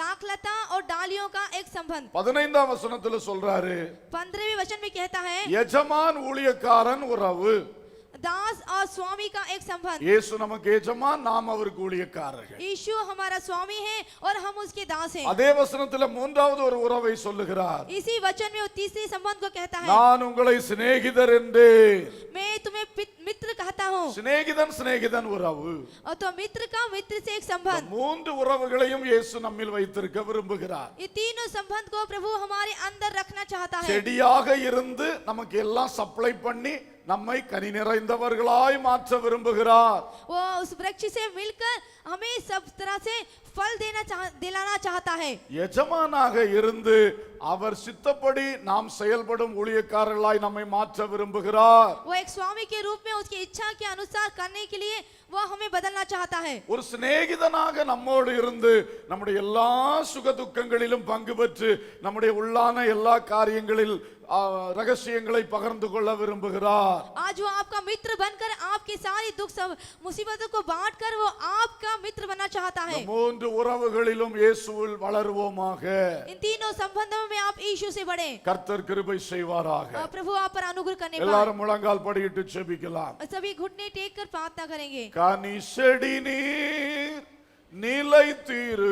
दाखलता और डालियों का एक संबंध 15ஆம் வசனத்துல சொல்றாரு. 15वें वचन में कहता है எஜமான் ஊழியக்காரன் உறவு. दास और स्वामी का एक संबंध। இயேசு நமக்கு எஜமான், நாம் அவருக்கு ஊழியக்காரர்கள். यीशु हमारा स्वामी है और हम उसके दास हैं। அதே வசனத்துல 3வது ஒரு உறவை சொல்லுகிறார். इसी वचन में वो तीसरे संबंध को कहता है, நான் உங்களை சிநேகிதர் என்றேன். मैं तुम्हें मित्र कहता हूँ। சிநேகிதன் உறவு. और तो मित्र का मित्र से एक संबंध। 3 உறவுகளையும் இயேசு நம்மில் வைத்திருக்க விரும்புகிறார். ये तीनों संबंध को प्रभु हमारे अंदर रखना चाहता है। செடியாக இருந்து நமக்கு எல்லாம் சப்ளை பண்ணி நம்மை கனி நிறைந்தவர்களாய் மாற்ற விரும்புகிறார். वो उस वृक्ष से मिलकर हमें सब तरह से फल दिलाना चाहता है। எஜமானாக இருந்து அவர் சித்தப்படி நாம் செயல்படும் ஊழியக்காரர்களாய் நம்மை மாற்ற விரும்புகிறார். वो एक स्वामी के रूप में उसकी इच्छा के अनुसार करने के लिए वो हमें बदलना चाहता है। ஒரு சிநேகிதனாக நம்மோடு இருந்து நம்முடைய எல்லா சுக துக்கங்களிலும் பங்கு பெற்று நம்முடைய உள்ளான எல்லா காரியங்களில் ரகசியங்களை பகிர்ந்து கொள்ள விரும்புகிறார். आज वो आपका मित्र बनकर आपकी सारी दुख मुसीबतों को बांटकर वो आपका मित्र बनना चाहता है। 3 உறவுகளிலும் இயேசுவில் வளருவோமாக. इन तीनों संबंधों में आप यीशु से बढ़े। கர்த்தர் கிருபை செய்வாராக. प्रभु आप पर अनुग्रह करने पाए। எல்லாரும் முழங்கால் படியிட்டு ஜெபிக்கலாம். सभी घुटने टेक कर प्रार्थना करेंगे। கனி செடி நீர்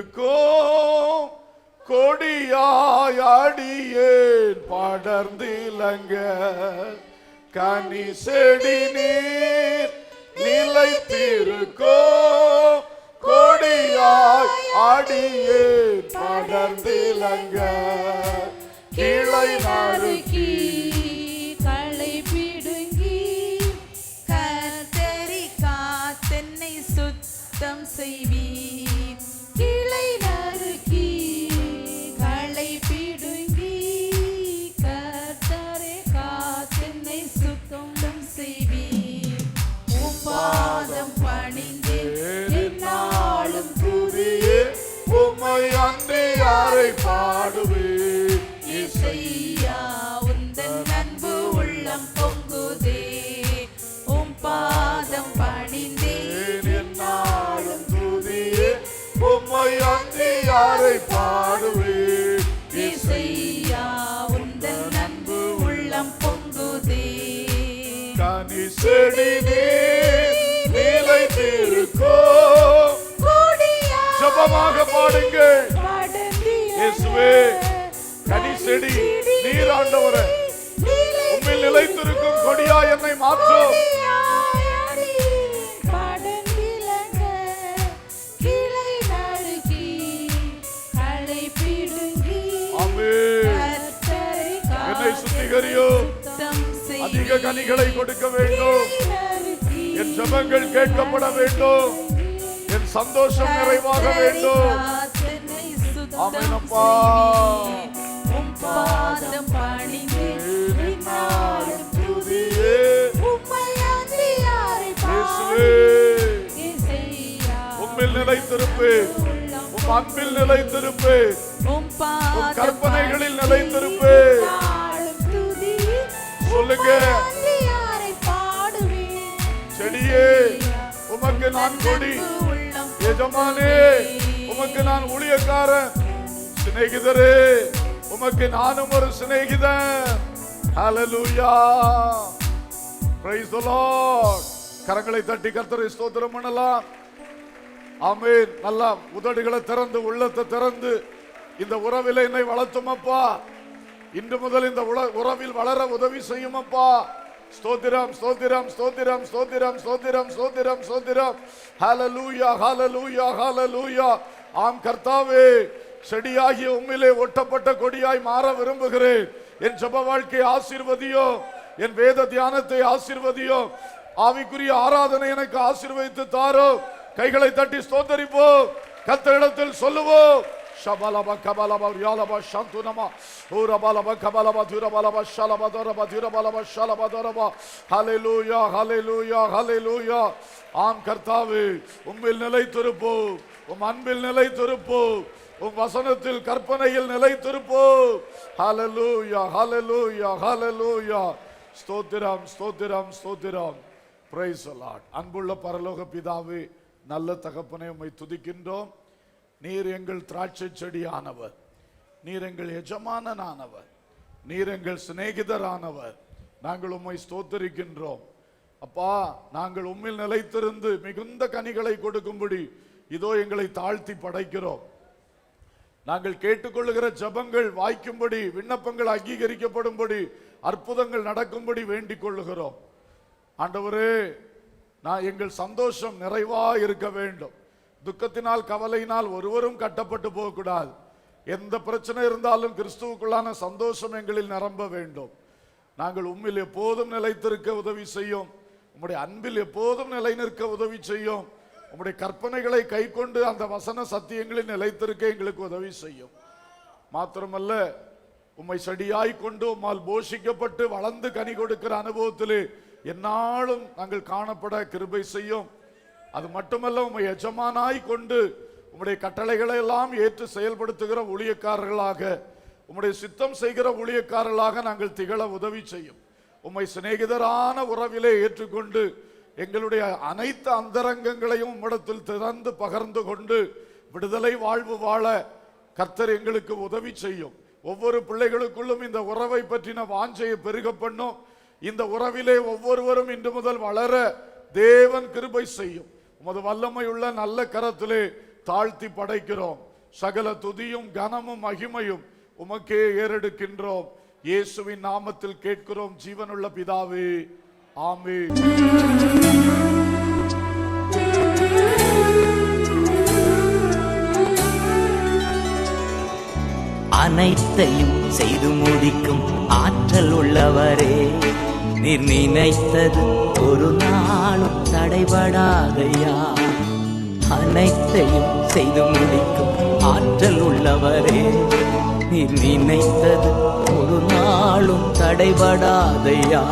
நிலைத்திருக்கும், கொடியாய் அடியேன் படர்ந்திலங்க. கனி செடி நீர் நிலைத்திருக்கும், கொடியாய் அடியேன் படர்ந்திலங்க. கிளை நறுக்கி களை பிடுங்கி கர்த்தரி காத்தென்னை சுத்தம் செய்வீர். கிளை நறுக்கி களை பிடுங்கி கர்த்தரை காத்தென்னை சுத்தம் செய்வீர். உபாதம் பணிந்து என்னாலும் துதியே உம்மை அன்றி யாரை பாடுவே? இசையா கனி செடி நிலைத்திருக்கும். ஜபமாக பாடுங்கள். இயேசுவே, கனி செடி நீர் ஆண்டவரே, உம்மில் நிலைத்திருக்கும் கொடியா என்னை மாற்றும். என்னை சுத்திகரியும். அதிக கனிகளை கொடுக்க வேண்டும். என் ஜபங்கள் கேட்கப்பட வேண்டும். என் சந்தோஷம் நிறைவாக வேண்டும். ஆமென் அப்பா. பாதம் பணிந்து நின்னாலும் துதியே இயேசுவே, உம்மில் நிலைத்திருப்பே, உம் அன்பில் நிலைத்திருப்பே, உம் கற்பனைகளில் நிலைத்திருப்பே. சொல்லுங்க. செடியே, உமக்கு நான் கொடி. எஜமானே, உமக்கு நான் ஊழியக்காரன். சிநேகிதரே, உமக்கு நானும் ஒரு சிநேகிதன். ஹல்லேலூயா. Praise the lord. கரங்களை தட்டி கர்த்தரை ஸ்தோத்திரம் பண்ணலாம். ஆமென். நல்லா உதடுகளை திறந்து, உள்ளத்தை திறந்து, இந்த உறவில் என்னை வளர்த்தும் அப்பா. இன்று முதல் இந்த உறவில் வளர உதவி செய்யும் அப்பா. ஸ்தோத்திரம், ஸ்தோத்திரம், ஸ்தோத்திரம், ஸ்தோத்திரம், ஸ்தோத்திரம், ஸ்தோத்திரம், ஸ்தோத்திரம். ஹல்லேலூயா, ஹல்லேலூயா, ஹல்லேலூயா. ஆம் கர்த்தாவே, செடியாகிய உம்மிலே ஒட்டப்பட்ட கொடியாய் மாற விரும்புகிறேன். என் ஜெப வாழ்க்கையை ஆசீர்வதியோ, என் வேத தியானத்தை ஆசீர்வதியோ, ஆவிக்குரிய ஆராதனை எனக்கு ஆசீர்வதித்து தாரோ. கைகளை தட்டி ஸ்தோத்தரிப்போம். கர்த்தரிடத்தில் சொல்லுவோம். Shabalaba kabalaba yalaba shantunama urabalaba kabalaba durabalaba shalaba doraba durabalaba shalaba doraba. Hallelujah, hallelujah, hallelujah. ஆம் கர்த்தாவே, உம்மில் நிலைத்திருப்போம், உம் அன்பில் நிலைத்திருப்போம், உம் வசனத்தில் கற்பனையில் நிலைத்திருப்போம். Hallelujah, hallelujah, hallelujah. ஸ்தோத்திரம், ஸ்தோத்திரம், ஸ்தோத்திரம். Praise the Lord. அன்புள்ள பரலோக பிதாவே, நல்ல தகப்பனே, உம்மை துதிக்கின்றோம். நீர் எங்கள் திராட்சை செடியானவர், நீர் எங்கள் எஜமானனானவர், நீர் எங்கள் சிநேகிதரானவர். நாங்கள் உம்மை ஸ்தோத்தரிக்கின்றோம் அப்பா. நாங்கள் உம்மில் நிலைத்திருந்து மிகுந்த கனிகளை கொடுக்கும்படி இதோ எங்களை தாழ்த்தி படைக்கிறோம். நாங்கள் கேட்டுக்கொள்ளுகிற ஜபங்கள் வாய்க்கும்படி, விண்ணப்பங்கள் அங்கீகரிக்கப்படும்படி, அற்புதங்கள் நடக்கும்படி வேண்டிக் கொள்ளுகிறோம். ஆண்டவரே, நான் எங்கள் சந்தோஷம் நிறைவா இருக்க வேண்டும். துக்கத்தினால் கவலையினால் ஒருவரும் கட்டப்பட்டு போகக்கூடாது. எந்த பிரச்சனை இருந்தாலும் கிறிஸ்துவுக்குள்ளான சந்தோஷம் எங்களில் நிரம்ப வேண்டும். நாங்கள் உம்மில் எப்போதும் நிலைத்திருக்க உதவி செய்யும். உம்முடைய அன்பில் எப்போதும் நிலை நிற்க உதவி செய்யும். உம்முடைய கற்பனைகளை கை கொண்டு அந்த வசன சத்தியங்களில் நிலைத்திருக்க எங்களுக்கு உதவி செய்யும். மாத்திரமல்ல, உம்மை செடியாய் கொண்டு உம்மால் போஷிக்கப்பட்டு வளர்ந்து கனி கொடுக்கிற அனுபவத்திலே எந்நாளும் நாங்கள் காணப்பட கிருபை செய்யும். அது மட்டுமல்ல, உம்மை எஜமானாய் கொண்டு உம்முடைய கட்டளைகளை எல்லாம் ஏற்று செயல்படுத்துகிற ஊழியக்காரர்களாக, உம்முடைய சித்தம் செய்கிற ஊழியக்காரர்களாக நாங்கள் திகழ உதவி செய்யும். உம்மை சிநேகிதரான உறவிலே ஏற்றுக்கொண்டு எங்களுடைய அனைத்து அந்தரங்கங்களையும் உம்மிடத்தில் திறந்து பகிர்ந்து கொண்டு விடுதலை வாழ்வு வாழ கர்த்தர் எங்களுக்கு உதவி செய்யும். ஒவ்வொரு பிள்ளைகளுக்குள்ளும் இந்த உறவை பற்றின வாஞ்சையை பெருக பண்ணும். இந்த உறவிலே ஒவ்வொருவரும் இன்று முதல் வளர தேவன் கிருபை செய்யும். உமது வல்லமையுள்ள நல்ல கரத்திலே தாழ்த்தி படைக்கிறோம். சகல துதியும் கனமும் மகிமையும் உமக்கே ஏறெடுக்கின்றோம். இயேசுவின் நாமத்தில் கேட்கிறோம் ஜீவனுள்ள பிதாவே, ஆமென். அனைத்தையும் செய்து முடிக்கும் ஆற்றல் உள்ளவரே, நீர் நினைத்தது ஒரு நாளும் தடைபடாதையா. அனைத்தையும் செய்து முடிக்கும் ஆற்றல் உள்ளவரே, நீர் நினைத்தது ஒரு நாளும் தடைபடாதையா.